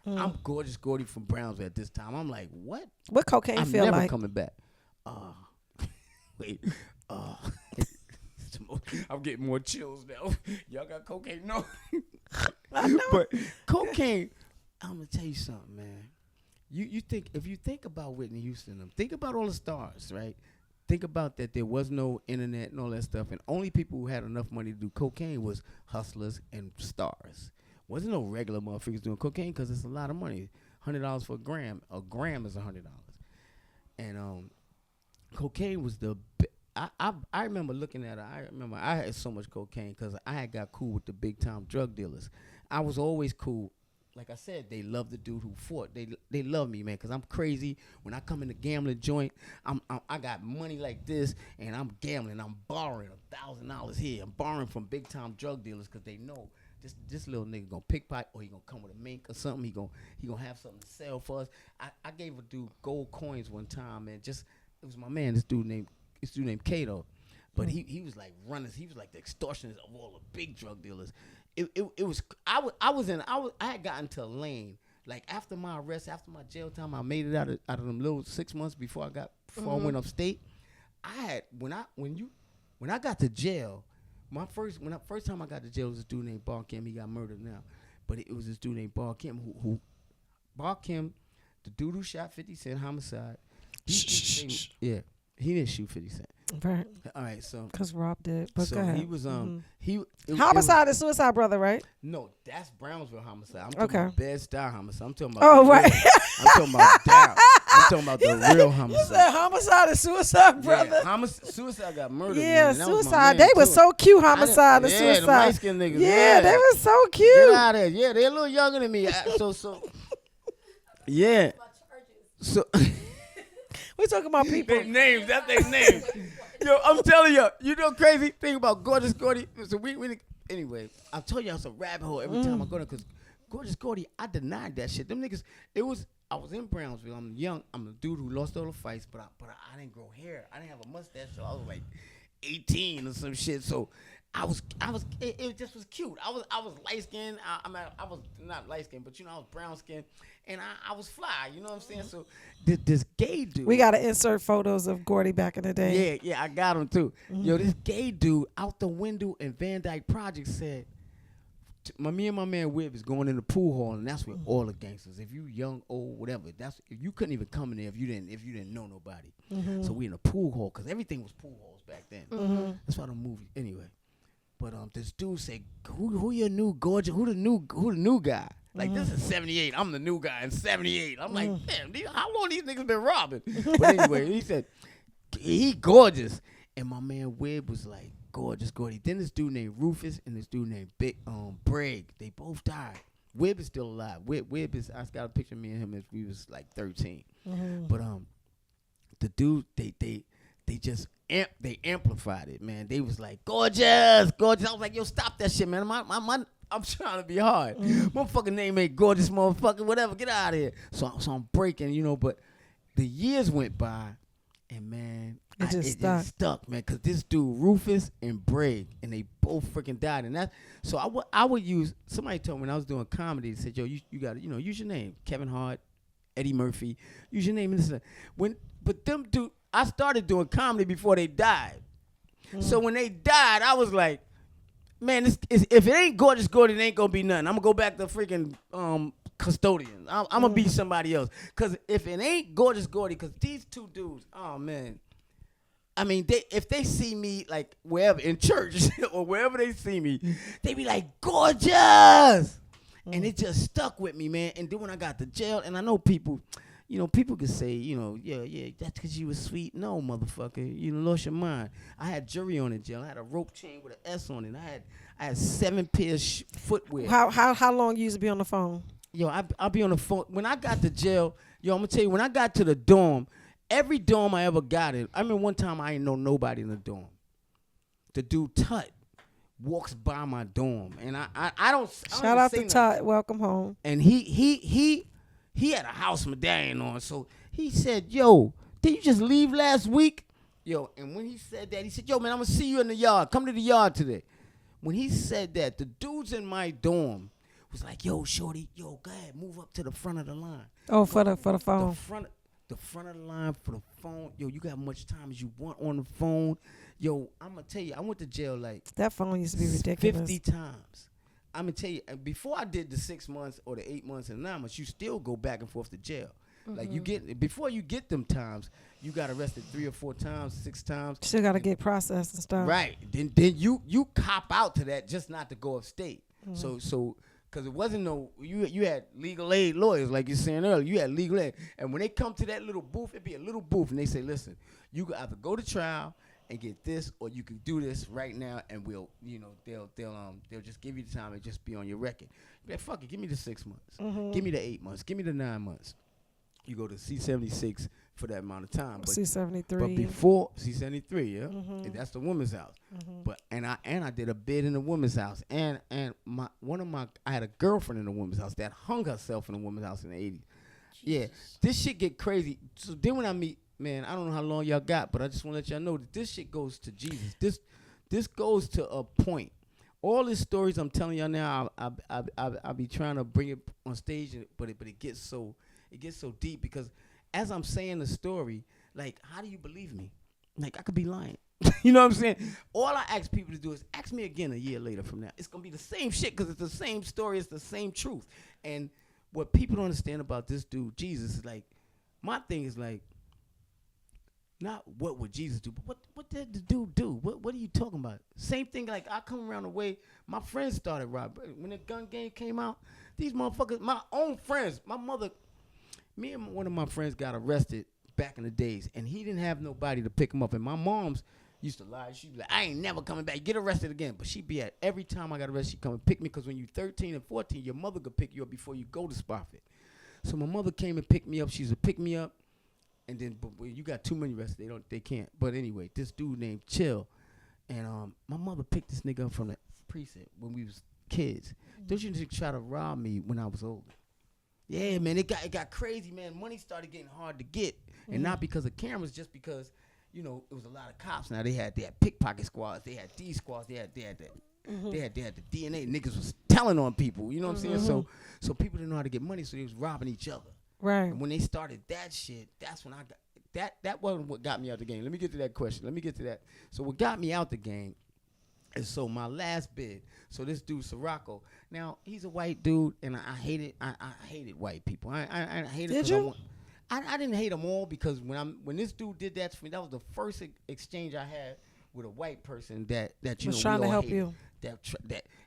I'm Gorgeous Gordy from Brownsville at this time. I'm like, what? What cocaine I'm feel never like? coming back. Wait. I'm getting more chills now. Y'all got cocaine? No. But cocaine, I'm gonna tell you something, man. If you think about Whitney Houston, think about all the stars, right? Think about that there was no internet and all that stuff, and only people who had enough money to do cocaine was hustlers and stars. Wasn't no regular motherfuckers doing cocaine because it's a lot of money. $100 for a gram. A gram is $100. And cocaine was I remember looking at it. I remember I had so much cocaine because I had got cool with the big time drug dealers. I was always cool. Like I said, they love the dude who fought. They love me, man, because I'm crazy. When I come in the gambling joint, I got money like this, and I'm gambling. I'm borrowing $1,000 here. I'm borrowing from big time drug dealers because they know this little nigga gonna pickpocket, or he gonna come with a mink or something. He gonna have something to sell for us. I gave a dude gold coins one time, man. It was my man. This dude named Kato, but he was like runners. He was like the extortionist of all the big drug dealers. It was I had gotten to a lane, like after my arrest, after my jail time. I made it out of them little 6 months before I went upstate. When I got to jail, first time I got to jail was this dude named Bar Kim. He got murdered now, but it was this dude named Bar Kim who Bar Kim, the dude who shot 50 Cent homicide. Yeah, he didn't shoot 50 Cent. Right. All right, so Because Rob did. But go so ahead. he was Homicide is suicide, brother, right? No, that's Brownsville homicide. I'm talking about Bed-Stuy homicide. I'm talking about Oh, right. I'm talking about Dow. I'm talking about the real You homicide. said homicide is suicide, brother. Yeah, suicide got murdered. Yeah, man. That was my suicide. man, They was too. so cute, homicide and Yeah, suicide. the light-skinned niggas. Yeah, they was so Get cute. out of there. Yeah, they're a little younger than me. So. Yeah. So. We talking about people. They names. That's their names. Yo, I'm telling you. You know crazy thing about Gorgeous Gordy? So anyway, I told you it's a rabbit hole every time I go there, because Gorgeous Gordy, I denied that shit. Them niggas, I was in Brownsville. I'm young. I'm a dude who lost all the fights, but I didn't grow hair. I didn't have a mustache, so I was like 18 or some shit. So it just was cute. I was light skinned. I was not light skinned, but I was brown skinned, and I was fly. You know what I'm saying? So this gay dude. We gotta insert photos of Gordy back in the day. Yeah, I got him too. Yo, this gay dude out the window in Van Dyke Project said, me and my man Wib is going in the pool hall, and that's where all the gangsters. If you young, old, whatever, if you couldn't even come in there if you didn't know nobody. So we in the pool hall because everything was pool halls back then. That's why the movie anyway. But this dude said, "Who your new gorgeous? Who the new guy? Like this is '78. I'm the new guy in '78. I'm like, damn, how long these niggas been robbing? But anyway, he said he gorgeous, and my man Wib was like, Gorgeous Gordy. Then this dude named Rufus and this dude named Bragg. They both died. Wib is still alive. Wib is. I got a picture of me and him as we was like 13. But the dude they just amplified it, man. They was like gorgeous. I was like, yo, stop that shit, man. I'm trying to be hard. Motherfucking name ain't gorgeous, motherfucker. Whatever, get out of here. So I'm breaking, But the years went by, and man. It just stuck, man, because this dude, Rufus and Bragg, and they both freaking died. And so I would use, somebody told me when I was doing comedy, they said, yo, you got to, use your name. Kevin Hart, Eddie Murphy, use your name. But them dude, I started doing comedy before they died. So when they died, I was like, man, if it ain't Gorgeous Gordy, it ain't going to be nothing. I'm going to go back to freaking custodian. I'm going to be somebody else. Because if it ain't Gorgeous Gordy, because these two dudes, oh, man. I mean, if they see me like wherever in church or wherever they see me, they be like, gorgeous. And it just stuck with me, man. And then when I got to jail, and I know people could say, yeah, that's because you was sweet. No, motherfucker, you lost your mind. I had jury on in jail. I had a rope chain with an S on it. I had 7 pairs footwear. How long you used to be on the phone? Yo, I'll be on the phone. When I got to jail, I'm going to tell you, when I got to the dorm, every dorm I ever got in, I remember one time I didn't know nobody in the dorm. The dude Tut walks by my dorm, and I don't. Shout out to Tut. Welcome home. And he had a house medallion on, so he said, "Yo, did you just leave last week?" Yo, and when he said that, he said, "Yo, man, I'm gonna see you in the yard. Come to the yard today." When he said that, the dudes in my dorm was like, "Yo, shorty, yo, go ahead, move up to the front of the line." Oh, for the phone. The front of the line for the phone. Yo, you got as much time as you want on the phone. Yo, I'm going to tell you, I went to jail like that phone used to be ridiculous. 50 times. I'm going to tell you, before I did the 6 months or the 8 months and 9 months, you still go back and forth to jail. Like before you get them times, you got arrested 3 or 4 times, 6 times. Still got to get processed and stuff. Right. Then you cop out to that just not to go upstate. So because it wasn't you had legal aid lawyers, like you're saying earlier. You had legal aid. And when they come to that little booth, it'd be a little booth, and they say, listen, you can either go to trial and get this, or you can do this right now, and they'll just give you the time and just be on your record. You're like, fuck it, give me the 6 months. Give me the 8 months. Give me the 9 months. You go to C-76 for that amount of time. But C-73. But before C-73, yeah, and that's the woman's house. But and I did a bid in the woman's house, and I had a girlfriend in the woman's house that hung herself in the woman's house in the 80s. Jesus. Yeah, this shit get crazy. So then when I meet, man, I don't know how long y'all got, but I just want to let y'all know that this shit goes to Jesus. This goes to a point. All these stories I'm telling y'all now, I'll be trying to bring it on stage, but it gets so deep because as I'm saying the story, like, how do you believe me? Like, I could be lying. You know what I'm saying? All I ask people to do is ask me again a year later from now. It's going to be the same shit because it's the same story. It's the same truth. And what people don't understand about this dude, Jesus, is like, my thing is like, not what would Jesus do, but what did the dude do? What are you talking about? Same thing, like, I come around the way my friends started robbing. When the gun game came out, these motherfuckers, my own friends, my mother, me and one of my friends got arrested back in the days, and he didn't have nobody to pick him up. And my mom's used to lie. She'd be like, I ain't never coming back. Get arrested again. But she'd be every time I got arrested, she'd come and pick me because when you're 13 and 14, your mother could pick you up before you go to Spofford. So my mother came and picked me up. She used to pick me up. And then but you got too many arrests. They can't. But anyway, this dude named Chill. And my mother picked this nigga up from the precinct when we was kids. Don't you try to rob me when I was older? Yeah, man, it got crazy, man. Money started getting hard to get, and not because of cameras, just because, it was a lot of cops. Now they had pickpocket squads, they had D squads, they had that. They had the DNA. Niggas was telling on people. You know what I'm saying? So people didn't know how to get money, so they was robbing each other. Right. And when they started that shit, that's when I got that wasn't what got me out the game. Let me get to that question. Let me get to that. So what got me out the game is so my last bid. So this dude Sirocco. Now he's a white dude, and I hated white people. I hated. Did you? I didn't hate them all because when this dude did that to me, that was the first exchange I had with a white person that was trying to help you.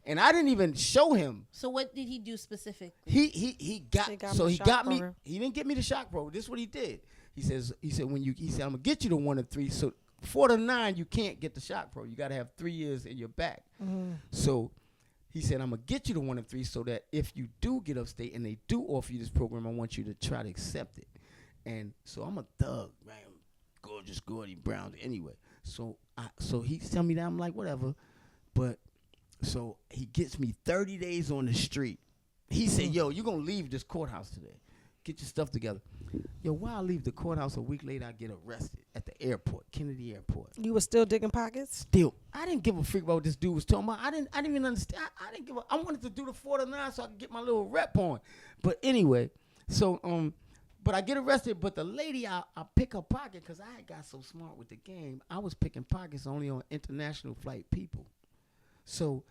And I didn't even show him. So what did he do specifically? He got me. He didn't get me the shock program. This is what he did. He said I'm gonna get you to 1 and 3. So 4 to 9 you can't get the shock program. You gotta have 3 years in your back. So he said I'm gonna get you to 1 and 3 so that if you do get upstate and they do offer you this program, I want you to try to accept it. And so I'm a thug, man. Gorgeous Gordy Brown anyway. So he's telling me that, I'm like, whatever. But so he gets me 30 days on the street. He said, yo, you're going to leave this courthouse today. Get your stuff together. Yo, while I leave the courthouse, a week later, I get arrested at the airport, Kennedy Airport. You were still digging pockets? Still. I didn't give a freak about what this dude was talking about. I didn't even understand. I wanted to do the 4 to 9 so I could get my little rep on. But anyway, so but I get arrested, but the lady, I pick her pocket because I got so smart with the game. I was picking pockets only on international flight people. So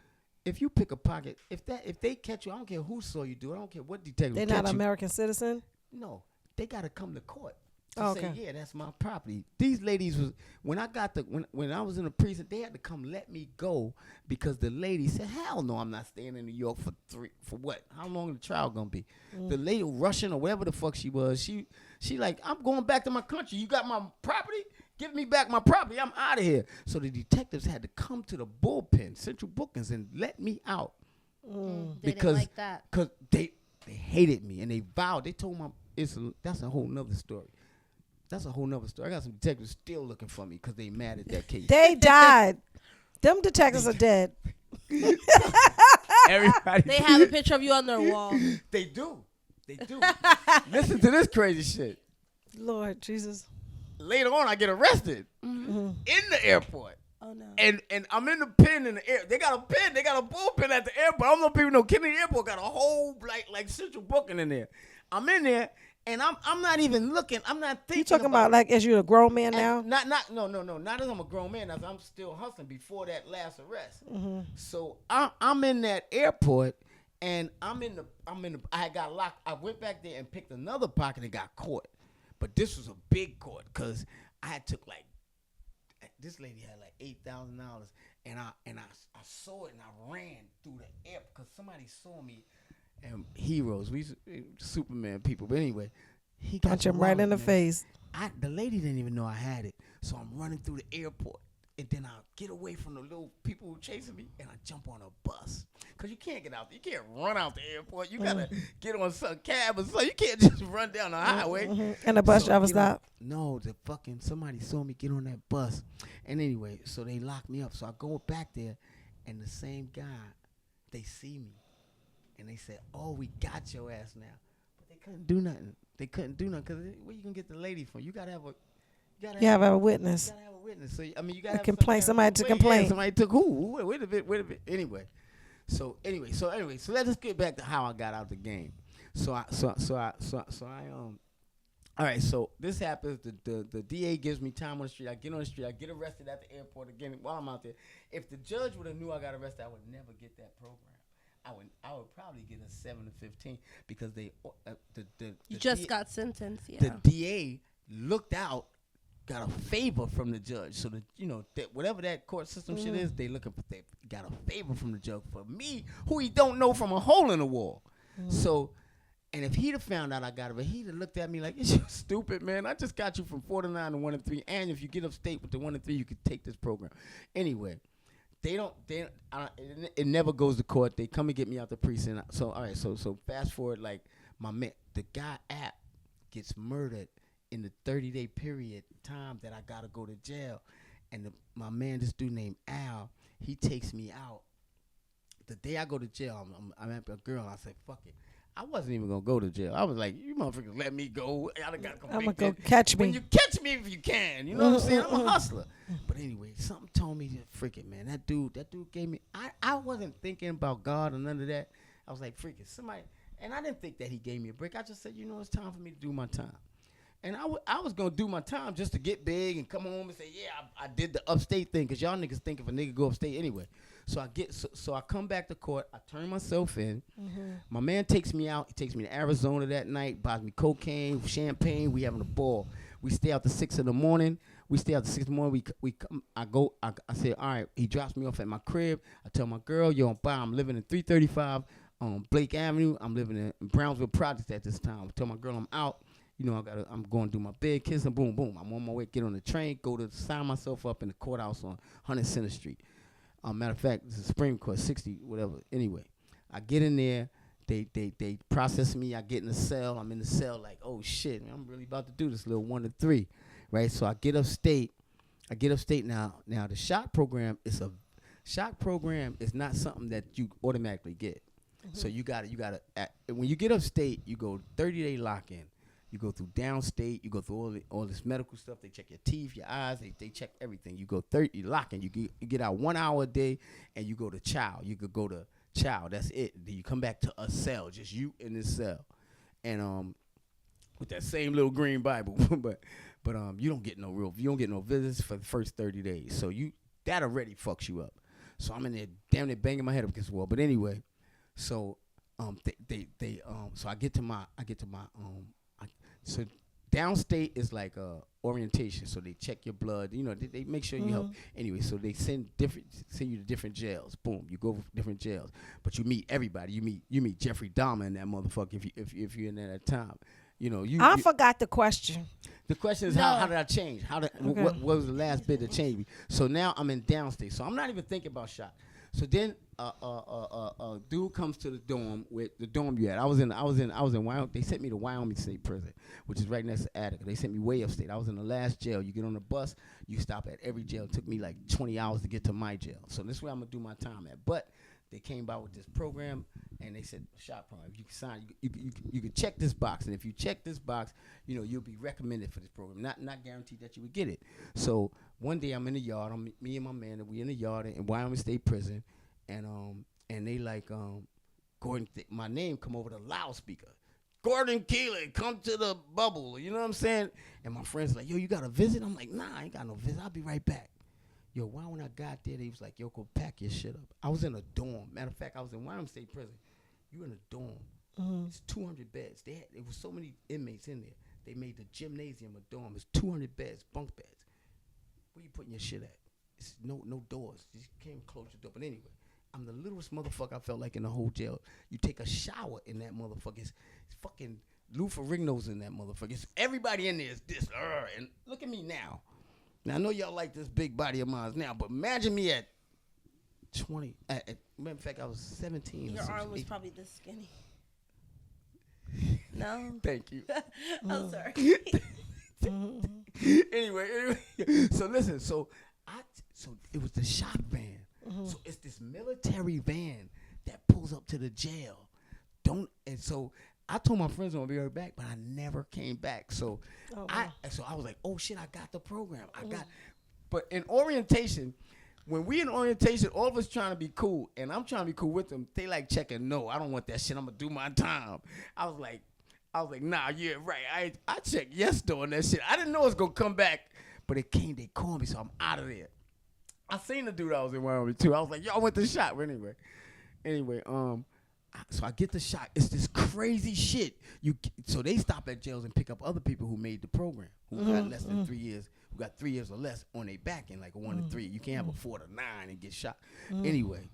if you pick a pocket, if they catch you, I don't care who saw you do it. I don't care what detective. They're not an American citizen? No, they got to come to court to say, yeah, that's my property. These ladies was when I was in the precinct, they had to come let me go because the lady said, hell no, I'm not staying in New York for what? How long the trial gonna be? The lady Russian or whatever the fuck she was, she like, I'm going back to my country. You got my property? Give me back my property. I'm out of here. So the detectives had to come to the bullpen, central bookings, and let me out. They didn't like that. Because they hated me, and they vowed. They told that's a whole nother story. That's a whole nother story. I got some detectives still looking for me because they mad at that case. They died. Them detectives are dead. Everybody. They have a picture of you on their wall. They do. Listen to this crazy shit. Lord Jesus. Later on, I get arrested in the airport. Oh no. And I'm in the pen in the air. They got a pen. They got a bullpen at the airport. I don't know if people know. Kennedy Airport got a whole like central booking in there. I'm in there. And I'm not even looking. I'm not thinking. You talking about like as you're a grown man now? No. Not as I'm a grown man. As I'm still hustling before that last arrest. So I'm in that airport, and I got locked. I went back there and picked another pocket and got caught. But this was a big court because I took this lady had like $8,000, and I saw it and I ran through the air because somebody saw me. And heroes, we Superman people. But anyway, he got punch him right in the face. The lady didn't even know I had it, so I'm running through the airport, and then I get away from the little people who chasing me, and I jump on a bus. Cause you can't get out there. You can't run out the airport. You gotta get on some cab or something. You can't just run down the highway. And the bus driver stopped. No, somebody saw me get on that bus, and anyway, so they locked me up. So I go back there, and the same guy, they see me. And they said, "Oh, we got your ass now," but they couldn't do nothing. Because where you gonna get the lady from? You gotta have a witness. You gotta have a witness. So I mean, you gotta have complaint. Somebody to complain. Yeah, somebody took who? Wait a bit. Anyway, so let's just get back to how I got out the game. All right. So this happens. The DA gives me time on the street. I get on the street. I get arrested at the airport again while I'm out there. If the judge would have knew I got arrested, I would never get that program. I would probably get a 7 to 15 because you just got sentenced. Yeah. The DA looked out, got a favor from the judge. So that whatever that court system shit is, they got a favor from the judge for me, who he don't know from a hole in the wall. So, and if he'd have found out I got it, he'd have looked at me like, "You stupid, man! I just got you from 4 to 9 to 1 and 3, and if you get upstate with the 1 and 3, you could take this program." Anyway. It never goes to court. They come and get me out the precinct. So all right, so fast forward, like my man, the guy App gets murdered in the 30-day period time that I gotta go to jail, and my man, this dude named Al, he takes me out. The day I go to jail, I'm at a girl. And I say, fuck it. I wasn't even gonna go to jail. I was like, you motherfuckers let me go. I done got I'm gonna convicted. go catch me. When you catch me if you can, you know what I'm saying? I'm a hustler. But anyway, something told me, freaking man, that dude gave me. I wasn't thinking about God or none of that. I was like, freaking somebody, and I didn't think that he gave me a break. I just said, you know, it's time for me to do my time. And I was going to do my time just to get big and come home and say, yeah, I did the upstate thing. Because y'all niggas think if a nigga go upstate anyway. So I come back to court. I turn myself in. My man takes me out. He takes me to Arizona that night, buys me cocaine, champagne. We having a ball. We stay out to 6 in the morning. We stay out to 6 in the morning. We come. I say, all right. He drops me off at my crib. I tell my girl, yo, I'm living in 335 Blake Avenue. I'm living in Brownsville Projects at this time. I tell my girl I'm out. You know, I'm going to do my bed, kiss, and boom, boom. I'm on my way, get on the train, go to sign myself up in the courthouse on 100 Center Street. Matter of fact, this is Supreme Court, 60, whatever. Anyway, I get in there. They process me. I get in the cell. I'm in the cell like, oh, shit, man, I'm really about to do this little 1 to 3, right? So I get upstate. Now. Now, the SHOT program is not something that you automatically get. So you got to, when you get upstate, you go 30-day lock-in. You go through downstate. You go through all this medical stuff. They check your teeth, your eyes. They check everything. You go 30, you lock in. You get out 1 hour a day, and you go to child. You could go to child. That's it. Then you come back to a cell, just you in this cell, and with that same little green Bible. but you don't get no visits for the first 30 days. So that already fucks you up. So I'm in there, damn it, banging my head up against the wall. But anyway, so so I get to my So downstate is like orientation. So they check your blood. You know, they make sure you help. Anyway, so they send you to different jails. Boom, you go to different jails. But you meet everybody. You meet Jeffrey Dahmer in that motherfucker if you're in there at that time. You know, I forgot the question. The question is how did I change? What was the last bit that changed me? So now I'm in downstate. So I'm not even thinking about shot. So then a dude comes to the dorm with the dorm you had. I was in Wyoming. They sent me to Wyoming State Prison, which is right next to Attica. They sent me way upstate. I was in the last jail. You get on the bus, you stop at every jail. It took me like 20 hours to get to my jail. So this is where I'm gonna do my time at. But they came by with this program, and they said, shot program. If you can sign, you can check this box, and if you check this box, you know you'll be recommended for this program. Not guaranteed that you would get it. So one day I'm in the yard. Me and my man, and we in the yard in Wyoming State Prison, and they like Gordon. My name come over the loudspeaker. Gordy Keelan, come to the bubble. You know what I'm saying? And my friend's like, yo, you got a visit? I'm like, nah, I ain't got no visit. I'll be right back. Yo, why when I got there, they was like, yo, go pack your shit up. I was in a dorm. Matter of fact, I was in Wyoming State Prison. You in a dorm. It's 200 beds. There was so many inmates in there. They made the gymnasium a dorm. It's 200 beds, bunk beds. Where you putting your shit at? It's no doors. You can't close your door. But anyway, I'm the littlest motherfucker I felt like in the whole jail. You take a shower in that motherfucker. It's fucking Lou Ferrigno's in that motherfucker. It's everybody in there is this. And look at me now. Now, I know y'all like this big body of mine now, but imagine me at 20. Matter of fact, I was 17. Your arm was probably this skinny. No? Thank you. I'm sorry. Anyway, so listen. So it was the shock van. So it's this military van that pulls up to the jail. So I told my friends I'm gonna be right back, but I never came back. So I was like, oh shit, I got the program. But in orientation, when we in orientation, all of us trying to be cool, and I'm trying to be cool with them. They like checking. No, I don't want that shit. I'm gonna do my time. I was like, nah, yeah, right. I checked yes though on that shit. I didn't know it was gonna come back, but it came. They called me, so I'm out of there. I seen the dude I was in Wyoming too. I was like, yo, I went to shot. But anyway, so I get the shot. It's this crazy shit. So they stop at jails and pick up other people who made the program, who got less than 3 years, who got 3 years or less on their back end, like a 1 to 3. You can't have a 4 to 9 and get shot. Anyway,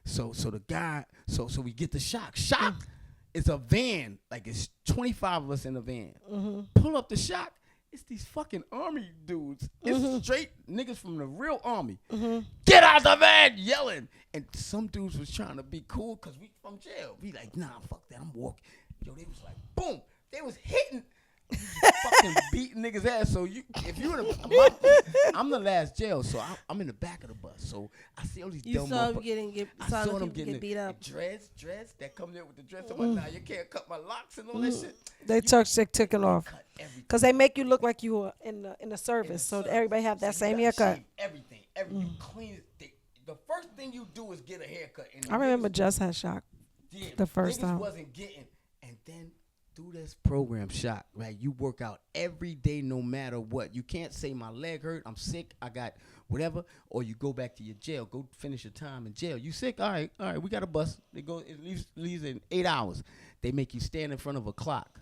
so the guy, so we get the shock. Shock is a van, like it's 25 of us in a van. Pull up the shock. It's these fucking army dudes. It's straight niggas from the real army. Get out the van, yelling. And some dudes was trying to be cool because we from jail. We like, nah, fuck that, I'm walking. Yo, they was like, boom. They was hitting. fucking beating niggas ass. So if you I'm the last jail, so I'm in the back of the bus. So I see all these dumb motherfuckers. I saw them getting beat up. Dreads that come there with the dreads. I'm like, nah, you can't cut my locks and all that shit. They took it off because they make you look like you were in the service, so everybody have that same haircut. Everything, you clean it. The first thing you do is get a haircut. And I remember Just had shock the first time. Wasn't getting, and then through this program, Shock, right? You work out every day, no matter what. You can't say my leg hurt, I'm sick, I got whatever, or you go back to your jail, go finish your time in jail. You sick? All right, we got a bus. They go, it leaves in 8 hours. They make you stand in front of a clock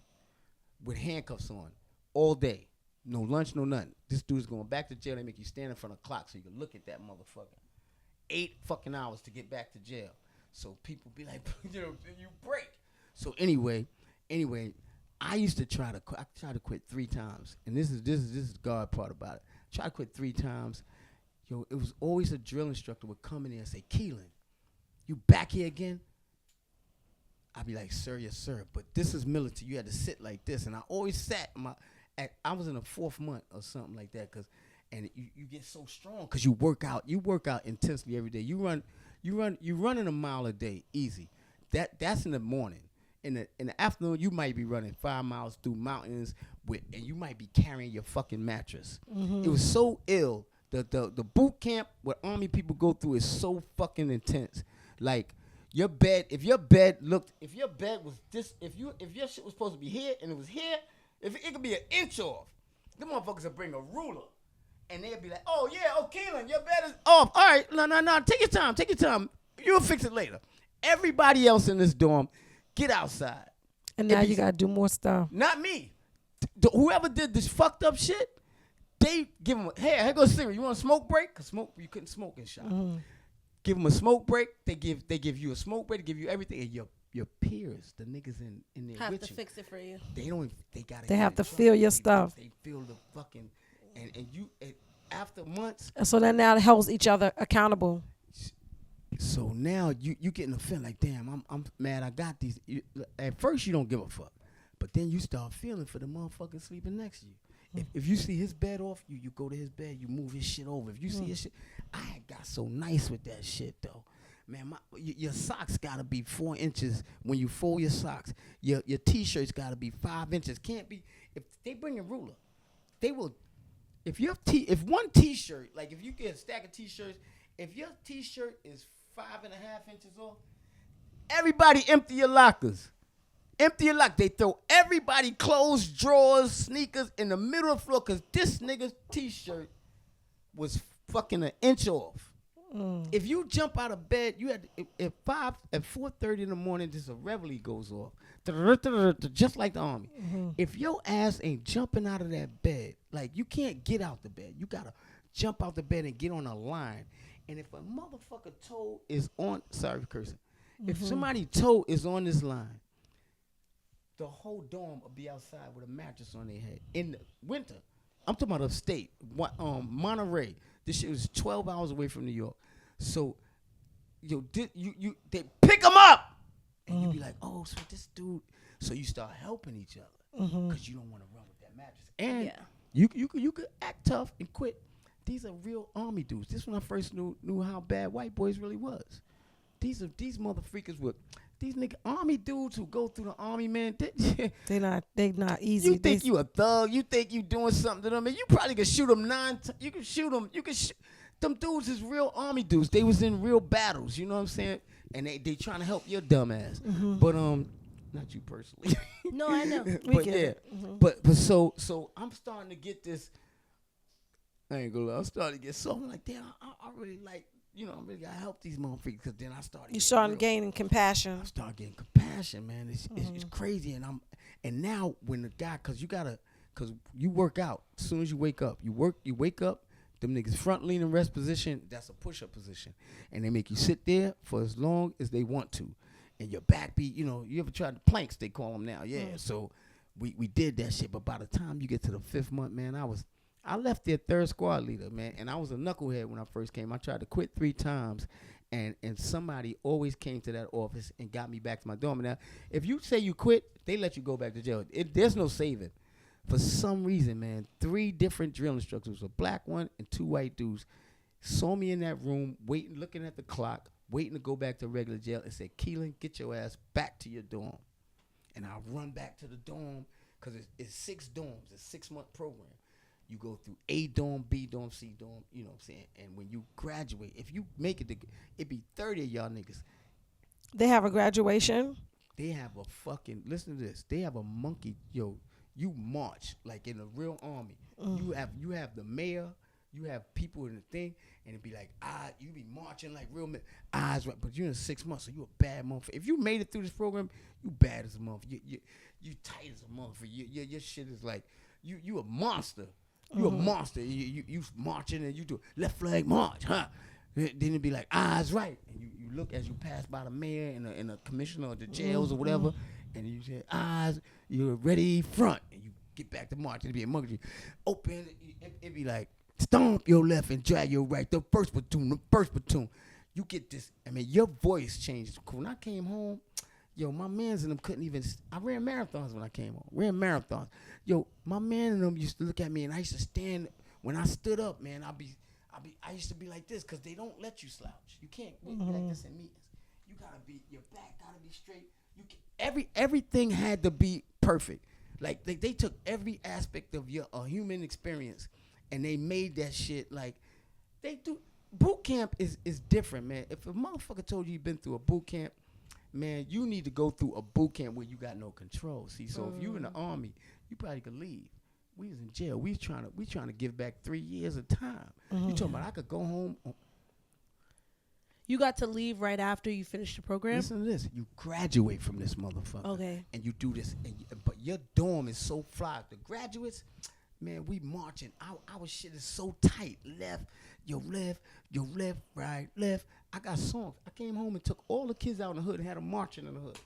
with handcuffs on all day. No lunch, no nothing. This dude's going back to jail. They make you stand in front of a clock so you can look at that motherfucker. 8 fucking hours to get back to jail. So people be like, you break. So anyway, I used to try to quit 3 times. And this is the God part about it. Try to quit 3 times. Yo, it was always a drill instructor would come in there and say, Keelan, you back here again? I'd be like, sir, yes, sir. But this is military. You had to sit like this. And I always sat. I was in the 4th month or something like that. And you get so strong because you work out. You work out intensely every day. You running a mile a day, easy. That's in the morning. In the afternoon, you might be running 5 miles through mountains and you might be carrying your fucking mattress. Mm-hmm. It was so ill. The boot camp what Army people go through is so fucking intense. Like your bed, if your bed was this, if your shit was supposed to be here and it was here, if it could be an inch off, them motherfuckers would bring a ruler. And they'd be like, oh, yeah, Keelan, your bed is off. All right, no, take your time. You'll fix it later. Everybody else in this dorm, get outside. And now you got to do more stuff. Not me. Whoever did this fucked up shit, they give them, here goes Siri. You want a smoke break? Because you couldn't smoke in shop. Mm-hmm. Give them a smoke break. They give you a smoke break. They give you everything. And your peers, the niggas in there have with to you, fix it for you. They have to feel your stuff. They feel the fucking... And you, after months. So then now it holds each other accountable. So now you getting a feeling like, damn, I'm mad I got these. At first you don't give a fuck. But then you start feeling for the motherfucker sleeping next to you. If you see his bed off, you go to his bed, you move his shit over. If you see his shit, I got so nice with that shit though. Man, your socks gotta be 4 inches when you fold your socks. Your t-shirts gotta be 5 inches. Can't be, if they bring a ruler, they will. If one t-shirt, like if you get a stack of t-shirts, if your t-shirt is 5.5 inches off, everybody empty your lockers. Empty your lock. They throw everybody clothes, drawers, sneakers in the middle of the floor because this nigga's t-shirt was fucking an inch off. If you jump out of bed, you had at 4:30 in the morning, just a reveille goes off, just like the Army. Mm-hmm. If your ass ain't jumping out of that bed, like you can't get out the bed, you gotta jump out the bed and get on a line. And if a motherfucker toe is on, sorry for cursing, if somebody toe is on this line, the whole dorm will be outside with a mattress on their head in the winter. I'm talking about upstate, Monterey. This shit was 12 hours away from New York. So, they pick them up. And you be like, oh, so this dude. So you start helping each other because you don't want to run with that mattress. And you could act tough and quit. These are real Army dudes. This is when I first knew how bad white boys really was. These motherfuckers with these nigga Army dudes who go through the Army, man. They not easy. You think you a thug? You think you doing something to them? And you probably could shoot them 9 times. You can shoot them. Them dudes is real Army dudes. They was in real battles. You know what I'm saying? And they trying to help your dumb ass. Mm-hmm. But not you personally. No, I know. But yeah. Mm-hmm. But so I'm starting to get this. I ain't gonna lie. I'm starting to get so. I'm like, damn. I really like. You know, I really gotta help these motherfuckers because then I started. You started gaining compassion. I started getting compassion, man. It's crazy, and now when the guy, cause you work out as soon as you wake up. You wake up. Them niggas front leaning rest position. That's a push up position, and they make you sit there for as long as they want to, and your back be. You know, you ever tried the planks? They call them now. Yeah. So we did that shit, but by the time you get to the 5th month, man, I left their 3rd squad leader, man, and I was a knucklehead when I first came. I tried to quit 3 times, and somebody always came to that office and got me back to my dorm. Now, if you say you quit, they let you go back to jail. There's no saving. For some reason, man, 3 different drill instructors, a black one and 2 white dudes, saw me in that room, waiting, looking at the clock, waiting to go back to regular jail, and said, Keelan, get your ass back to your dorm. And I run back to the dorm, because it's 6 dorms, it's a 6-month program. You go through A dorm, B dorm, C dorm, you know what I'm saying? And when you graduate, if you make it, it be 30 of y'all niggas. They have a graduation? They have a fucking, listen to this, they have a monkey, yo, you march like in a real army. You have the mayor, you have people in the thing, and it'd be like, you be marching like real men. Eyes right, but you're in 6 months, so you a bad motherfucker. If you made it through this program, you bad as a motherfucker. You tight as a motherfucker. Your shit is like, you a monster. You a monster. You marching and you do left flag march, huh? Then it'd be like, eyes right. And you look as you pass by the mayor and the commissioner of the jails or whatever, and you say, eyes, you're ready, front. And you get back to march. It'd be a monkey. Open, it'd be like, stomp your left and drag your right. The first platoon. You get this. I mean, your voice changed. When I came home, yo, my mans and them couldn't even. I ran marathons when I came home. Ran marathons. Yo, my man and them used to look at me, and I used to stand. When I stood up, man, I used to be like this, because they don't let you slouch. You can't be like this in meetings. You gotta be, your back gotta be straight. You can, everything had to be perfect. Like they took every aspect of your human experience, and they made that shit like they do. Boot camp is different, man. If a motherfucker told you you've been through a boot camp, man, you need to go through a boot camp where you got no control. See, so if you in the army, you probably could leave. We was in jail. We trying to give back 3 years of time. You talking about I could go home. You got to leave right after you finished the program? Listen to this. You graduate from this motherfucker. Okay. And you do this. But your dorm is so fly. The graduates, man, we marching. Our shit is so tight. Left, right, left. I got songs. I came home and took all the kids out in the hood and had them marching in the hood.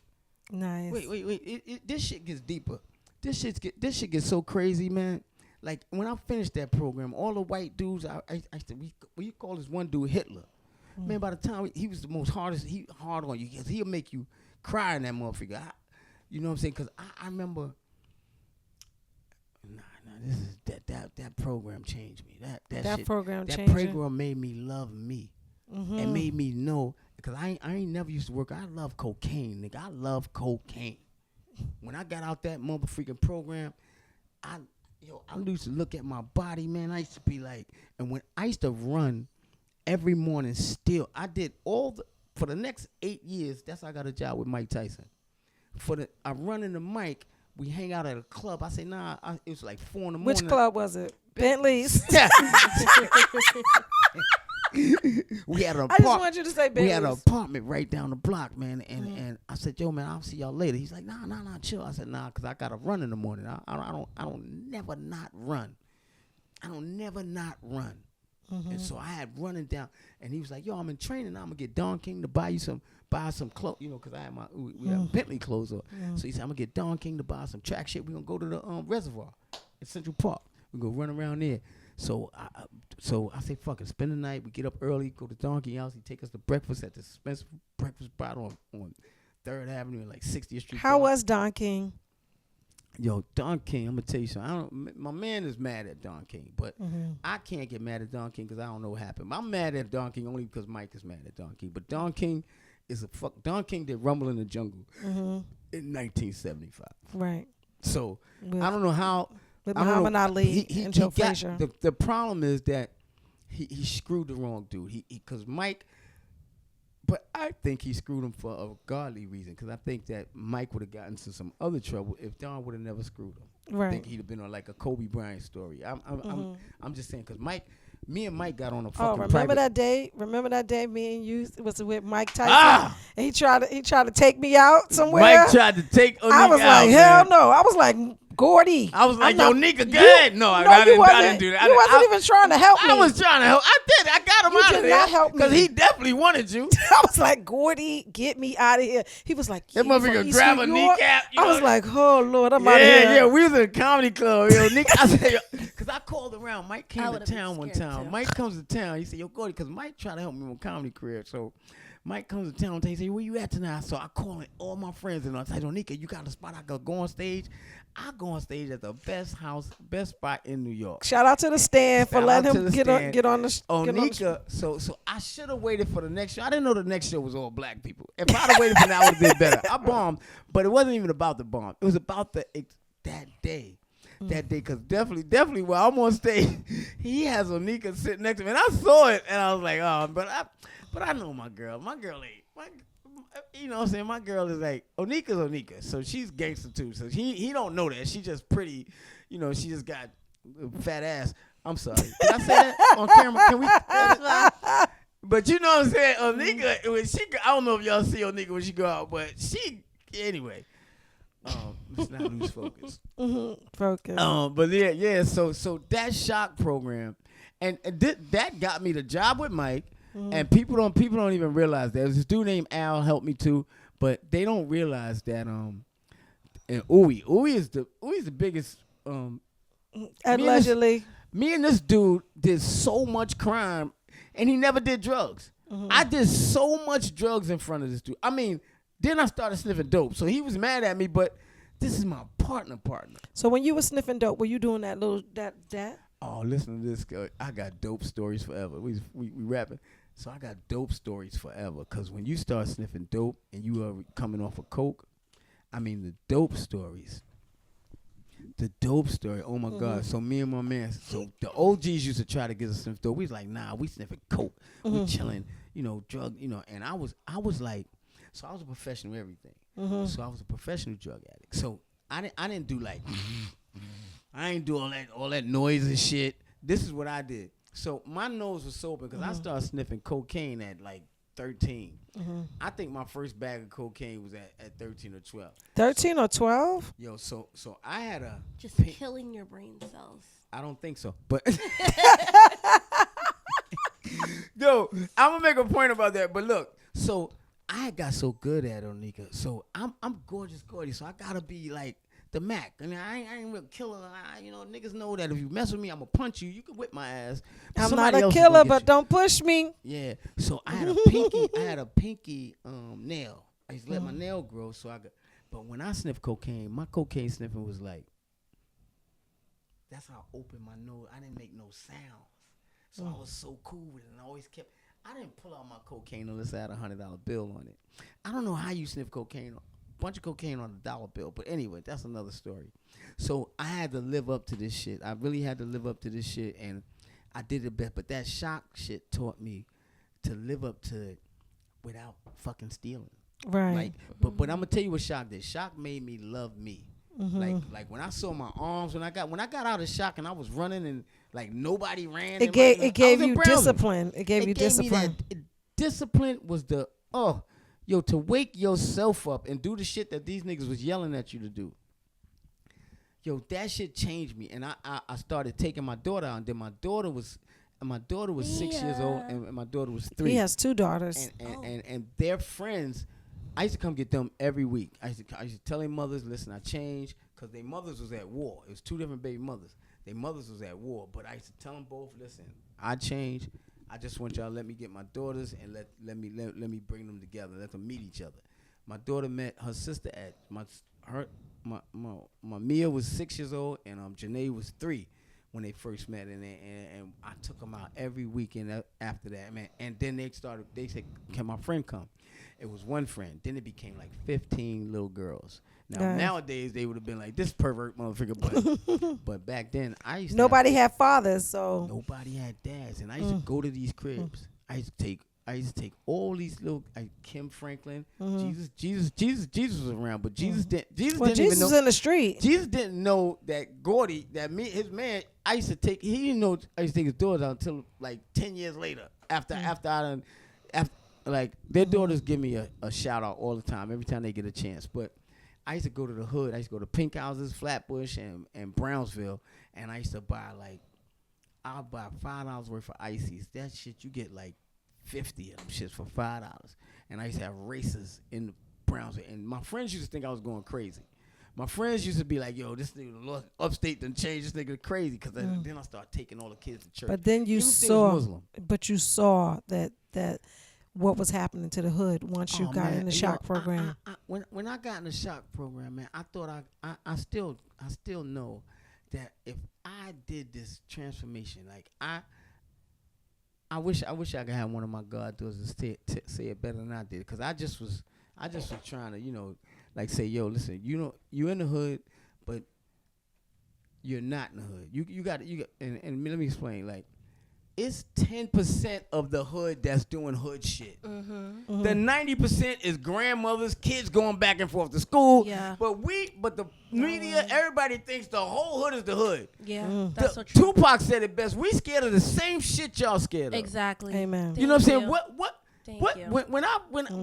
Nice. Wait. This shit gets deeper. This shit gets so crazy, man. Like, when I finished that program, all the white dudes, we call this one dude Hitler. Man, by the time he was the most hard on you, because he'll make you cry in that motherfucker. You know what I'm saying? Because I remember, this is that program changed me. That program changed. That program made me love me. And made me know, because I ain't never used to work. I love cocaine, nigga. I love cocaine. When I got out that motherfucking program, I used to look at my body, man. I used to be like, and when I used to run every morning still, I did for the next 8 years, that's how I got a job with Mike Tyson. I run in the mic, we hang out at a club. I say, it was like 4 in the morning. Which club was it? Bentley's. We had an I just want you to say Bentley's. We had an apartment right down the block, man. And I said, yo, man, I'll see y'all later. He's like, nah, chill. I said, nah, because I got to run in the morning. I don't never not run. I don't never not run. And so I had running down, and he was like, yo, I'm in training. I'm going to get Don King to buy some clothes, you know, because I had we had Bentley clothes on. So he said, I'm going to get Don King to buy some track shit. We're going to go to the reservoir in Central Park. We're going to run around there. So I say, fuck it, spend the night. We get up early, go to Don King house. He take us to breakfast at this expensive breakfast spot on 3rd Avenue and like 60th Street. How was Don King? Yo, Don King, I'm going to tell you something. My man is mad at Don King, but I can't get mad at Don King because I don't know what happened. I'm mad at Don King only because Mike is mad at Don King. But Don King Don King did Rumble in the Jungle in 1975. Right. So I don't know how. With Muhammad Ali and Joe Frazier. The problem is that he screwed the wrong dude. Because Mike, but I think he screwed him for a godly reason. Because I think that Mike would have gotten into some other trouble if Don would have never screwed him. Right. I think he'd have been on like a Kobe Bryant story. I'm just saying, because me and Mike got on a fucking remember that day? Remember that day me and you was with Mike Tyson? And he tried to take me out somewhere. Mike tried to take Onika I was like, hell no. I was like, Gordy. I was like, yo, Onika, go ahead. No, I didn't do that. You wasn't even trying to help me. I was trying to help. I did. I got him out of there. You did not help me. Because he definitely wanted you. I was like, Gordy, get me out of here. He was like, that motherfucker grab a kneecap. I was like, oh, Lord, I'm out of here. Yeah, we was in a comedy club. Yo, Nick, I said, because I called around. Mike came to town one time. Mike comes to town. He said, yo, Gordy, because Mike tried to help me with a comedy career. So Mike comes to town and he say, where you at tonight? So I call all my friends and I say, Onika, you got a spot I could go on stage? I go on stage at the best spot in New York. Shout out to the stand for letting him get on the Onika. So I should have waited for the next show. I didn't know the next show was all black people. If I'd have waited for that, I would have been better. I bombed, but it wasn't even about the bomb. It was about that day. That day, because definitely while I'm on stage, he has Onika sitting next to me. And I saw it, and I was like, oh, but I know my girl. My girl ain't. You know what I'm saying? My girl is like, Onika's Onika. So she's gangster too. So he don't know that. She just pretty, she just got a fat ass. I'm sorry. Did I say that on camera? Can we? That's fine. But you know what I'm saying? Onika, I don't know if y'all see Onika when she go out, but anyway. Let's not lose focus. Focus. But yeah. So that shock program, and that got me the job with Mike. And people don't even realize that. There's this dude named Al helped me too, but they don't realize that and Uwe is the biggest allegedly. Me and this dude did so much crime, and he never did drugs. I did so much drugs in front of this dude. I mean, then I started sniffing dope, so he was mad at me. But this is my partner. So when you were sniffing dope, were you doing that little that? Oh, listen to this. I got dope stories forever. We rapping. So I got dope stories forever, because when you start sniffing dope and you are coming off of coke, I mean the dope story, oh my God. So me and my man, so the OGs used to try to get us sniff dope. We was like, nah, we sniffing coke. We chilling, drug, and I was like, so I was a professional everything. So I was a professional drug addict. So I didn't do like, I ain't do all that noise and shit. This is what I did. So my nose was open because I started sniffing cocaine at like 13. I think my first bag of cocaine was at 13 or 12. 13 or 12? Yo, so I had a just killing your brain cells. I don't think so, but yo, I'm gonna make a point about that. But look, so I got so good at it, Onika. So I'm Gorgeous Gordy. So I gotta be like the Mac. I mean, I ain't real killer. Niggas know that if you mess with me, I'm gonna punch you. You can whip my ass. I'm not a killer, but don't push me. Yeah. So I had a pinky nail. I used to let my nail grow, but when I sniffed cocaine, my cocaine sniffing was like, that's how I opened my nose. I didn't make no sounds. So I was so cool with it, and I didn't pull out my cocaine unless I had a $100 bill on it. I don't know how you sniff cocaine. Bunch of cocaine on a $1 bill. But anyway, that's another story. So I had to live up to this shit. I really had to live up to this shit, and I did it best. But that shock shit taught me to live up to it without fucking stealing. Right. But I'm gonna tell you what shock did. Shock made me love me. Like when I saw my arms, when I got out of shock and I was running and like nobody ran. It gave you discipline. It gave you discipline. Discipline was to wake yourself up and do the shit that these niggas was yelling at you to do. Yo, that shit changed me, and I started taking my daughter out. And then my daughter was 6 years old, and my daughter was 3. He has 2 daughters, and their friends. I used to come get them every week. I used to tell their mothers, listen, I changed, because their mothers was at war. It was 2 different baby mothers. Their mothers was at war, but I used to tell them both, listen, I changed. I just want y'all to let me get my daughters and let me bring them together. Let them meet each other. My daughter met her sister at my Mia was 6 years old and Janae was 3 when they first met, and I took them out every weekend after that, man. And then they said, can my friend come? It was one friend. Then it became like 15 little girls. Now nowadays they would have been like, this pervert motherfucker, but back then nobody had fathers, so nobody had dads, and I used to go to these cribs. I used to take all these little Kim Franklin, Jesus was around, but Jesus didn't even know. Jesus was in the street. Jesus didn't know that Gordy, his man. He didn't know I used to take his daughters out until like 10 years later. After like their daughters give me a shout out all the time every time they get a chance, but. I used to go to the hood. I used to go to Pink Houses, Flatbush, and Brownsville, and I used to buy I'll buy $5 worth of ices. That shit, you get like 50 of them shits for $5. And I used to have races in Brownsville, and my friends used to think I was going crazy. My friends used to be like, yo, this nigga upstate done changed, this nigga crazy, because then I started taking all the kids to church. But then you saw that what was happening to the hood once you got in the shock program? When I got in the shock program, man, I thought I still know that if I did this transformation, like I wish I could have one of my goddaughters to say it better than I did, because I just was trying to, like say, yo, listen, you in the hood, but you're not in the hood. You got and let me explain, like, it's 10% of the hood that's doing hood shit. Mm-hmm. The 90% is grandmothers, kids going back and forth to school. Yeah. But the media, everybody thinks the whole hood is the hood. Yeah, that's so true. Tupac said it best. We scared of the same shit y'all scared of. Exactly. Amen. You know what I'm saying? Thank What? you. When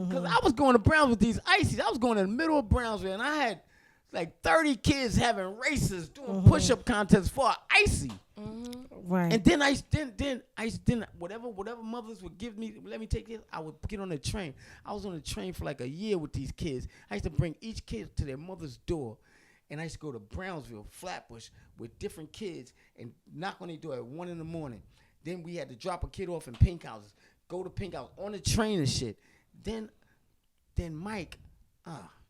because I was going to Browns with these ices. I was going in the middle of Brownsville, and I had like 30 kids having races, doing push-up contests for icy. Right. And then whatever mothers would give me, let me take this, I would get on the train. I was on the train for like a year with these kids. I used to bring each kid to their mother's door, and I used to go to Brownsville, Flatbush, with different kids and knock on their door at 1 a.m. Then we had to drop a kid off in pink houses, go to pink house on the train and shit. Then Mike,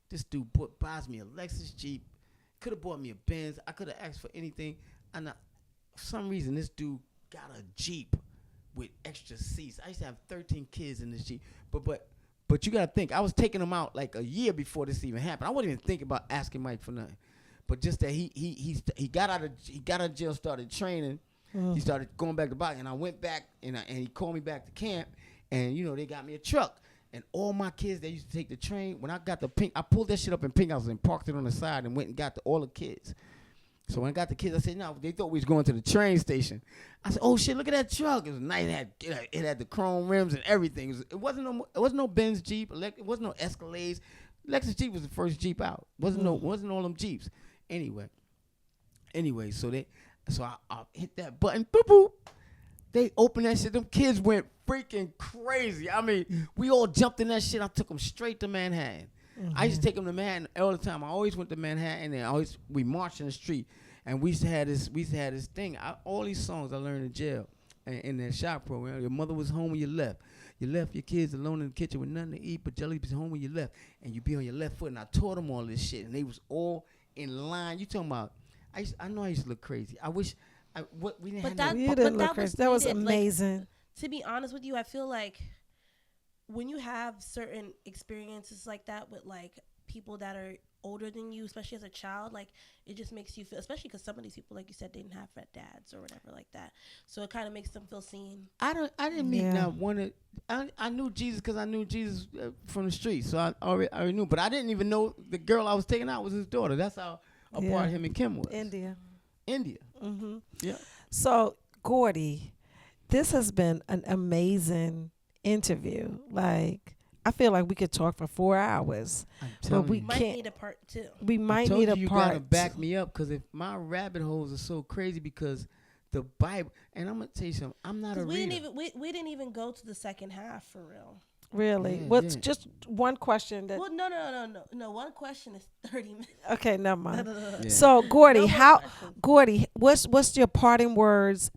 this dude buys me a Lexus Jeep. Could have bought me a Benz. I could have asked for anything. And for some reason, this dude got a Jeep with extra seats. I used to have 13 kids in this Jeep. But you got to think, I was taking them out like a year before this even happened. I wasn't even thinking about asking Mike for nothing. But just that he got out of jail, started training. He started going back to boxing, and I went back, and he called me back to camp, and they got me a truck. And all my kids that used to take the train, when I got the pink, I pulled that shit up in pink house and parked it on the side and went and got all the kids. So when I got the kids, I said, no, they thought we was going to the train station. I said, oh shit, look at that truck. It was nice. It had the chrome rims and everything. It wasn't no Benz Jeep. It wasn't no Escalades. Lexus Jeep was the first Jeep out. Wasn't all them Jeeps. Anyway, so I hit that button, boop boop. They opened that shit. Them kids went freaking crazy. I mean, we all jumped in that shit. I took them straight to Manhattan. I used to take them to Manhattan all the time. I always went to Manhattan, and we marched in the street. And we used to have this thing. All these songs I learned in jail, in that shock program. Your mother was home when you left. You left your kids alone in the kitchen with nothing to eat, but Jelly was home when you left. And you be on your left foot. And I taught them all this shit, and they was all in line. You talking about? I know I used to look crazy. I wish. We didn't have no. You didn't look crazy. That was amazing. Like, to be honest with you, I feel like when you have certain experiences like that with like people that are older than you, especially as a child, like it just makes you feel, especially because some of these people, like you said, they didn't have dads or whatever like that. So it kind of makes them feel seen. I didn't meet not one. I knew Jesus because I knew Jesus from the street, so I already knew. But I didn't even know the girl I was taking out was his daughter. That's how apart him and Kim was. India. Mm-hmm. Yeah. So Gordy, this has been an amazing interview. Like, I feel like we could talk for 4 hours, but we might need a part 2. We might need a part. You gotta back me up, because if my rabbit holes are so crazy, because the Bible, and I'm gonna tell you something, I'm not a reader. We didn't even go to the second half for real. Really? What's just one question that? Well, no. One question is 30 minutes. Okay, never mind. Yeah. So, Gordy, Gordy, what's your parting words?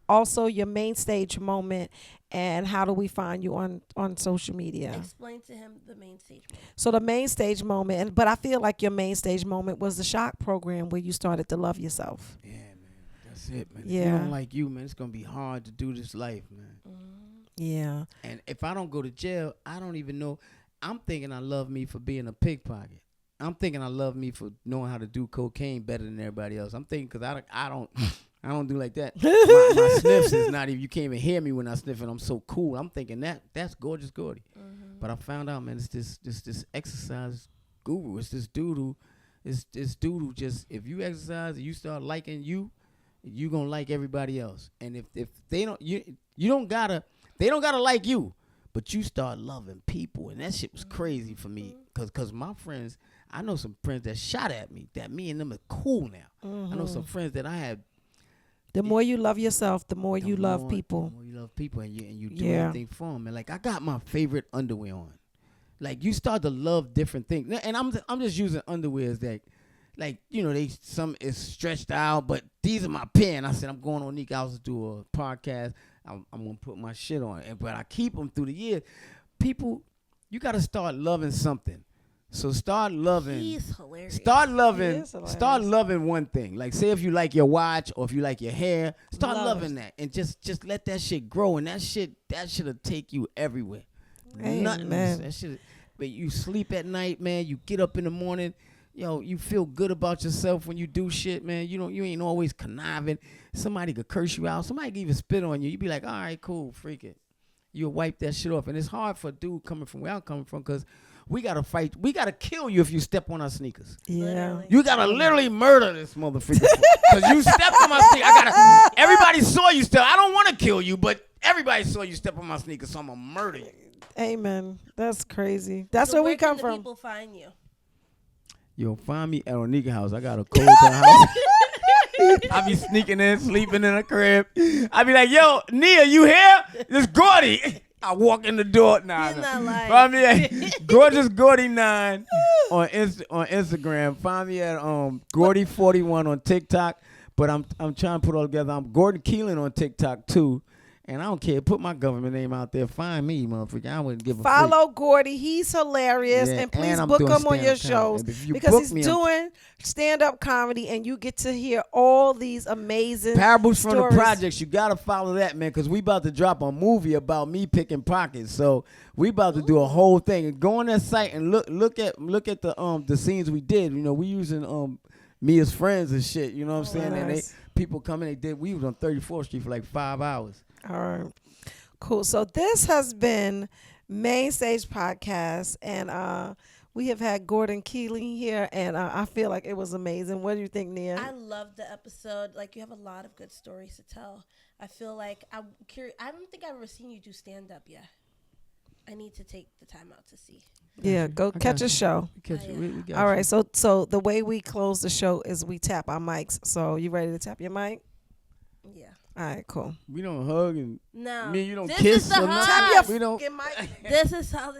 Also, your main stage moment, and how do we find you on social media? Explain to him the main stage moment. So the main stage moment, but I feel like your main stage moment was the shock program where you started to love yourself. Yeah, man, that's it, man. Yeah. If you don't like you, man, it's gonna be hard to do this life, man. Yeah. And if I don't go to jail, I don't even know. I'm thinking I love me for being a pickpocket. I'm thinking I love me for knowing how to do cocaine better than everybody else. I'm thinking because I don't do like that. My sniffs is not even, you can't even hear me when I sniff, and I'm so cool. I'm thinking that's Gorgeous Gordy. But I found out, man, it's this exercise guru. It's this dude who just, if you exercise and you start liking you gonna like everybody else. And if they don't, they don't gotta like you, but you start loving people, and that shit was crazy for me, cause my friends, I know some friends that shot at me, that me and them are cool now. I know some friends that I had. The more you love yourself, the more you love people. The more you love people, and you do anything for them. And like, I got my favorite underwear on. Like, you start to love different things, and I'm just using underwear as like some is stretched out, but these are my pen. I said I'm going on Onika house to do a podcast. I'm gonna put my shit on, but I keep them through the years. people, you got to start loving something. So start loving. He's hilarious. Start He loving. is hilarious. Start loving one thing. Like say if you like your watch or if you like your hair, start Love loving that and just let that shit grow and that shit'll take you everywhere. Nothing. Amen. That shit. But you sleep at night, man. You get up in the morning. Yo, you feel good about yourself when you do shit, man. You ain't always conniving. Somebody could curse you out. Somebody could even spit on you. You be like, all right, cool, freak it. You'll wipe that shit off. And it's hard for a dude coming from where I'm coming from because we got to fight. We got to kill you if you step on our sneakers. Yeah. Literally. You got to literally murder this motherfucker because you stepped on my sneakers. Everybody saw you step. I don't want to kill you, but everybody saw you step on my sneakers, so I'm going to murder you. Amen. That's crazy. That's So where we come can the from. people find you? Yo, find me at Onika house. I got a cold down house. I be sneaking in, sleeping in a crib. I be like, yo, Nia, you here? This Gordy. I walk in the door. Nah, He's not lying. Find me at Gorgeous Gordy 9 on Instagram. Find me at Gordy 41 on TikTok. But I'm trying to put it all together. I'm Gordy Keelan on TikTok too. And I don't care. Put my government name out there. Find me, motherfucker. I wouldn't give a Follow Gordy. He's hilarious. Yeah, and please and I'm book doing him on your stand-up comedy. shows And if you because book he's me, I'm- doing stand-up comedy and you get to hear all these amazing Parables from the stories. projects. You gotta follow that, man, because we about to drop a movie about me picking pockets. So we about to do a whole thing. And go on that site and look at the scenes we did. You know, we using me as friends and shit. You know what I'm saying? And nice. people coming. We was on 34th Street for like 5 hours. All right. Cool. So this has been MainStage Podcast, and we have had Gordy Keelan here, and I feel like it was amazing. What do you think, Nia? I love the episode. Like, you have a lot of good stories to tell. I feel like I'm curious. I don't think I've ever seen you do stand-up yet. I need to take the time out to see. Yeah, go catch a show. Catch it. We got All you. right. So the way we close the show is we tap our mics. So you ready to tap your mic? Yeah. All right. Cool. We don't hug and No. me and you don't This kiss is the or hug. nothing. Tap your We don't. fucking mic. This is how.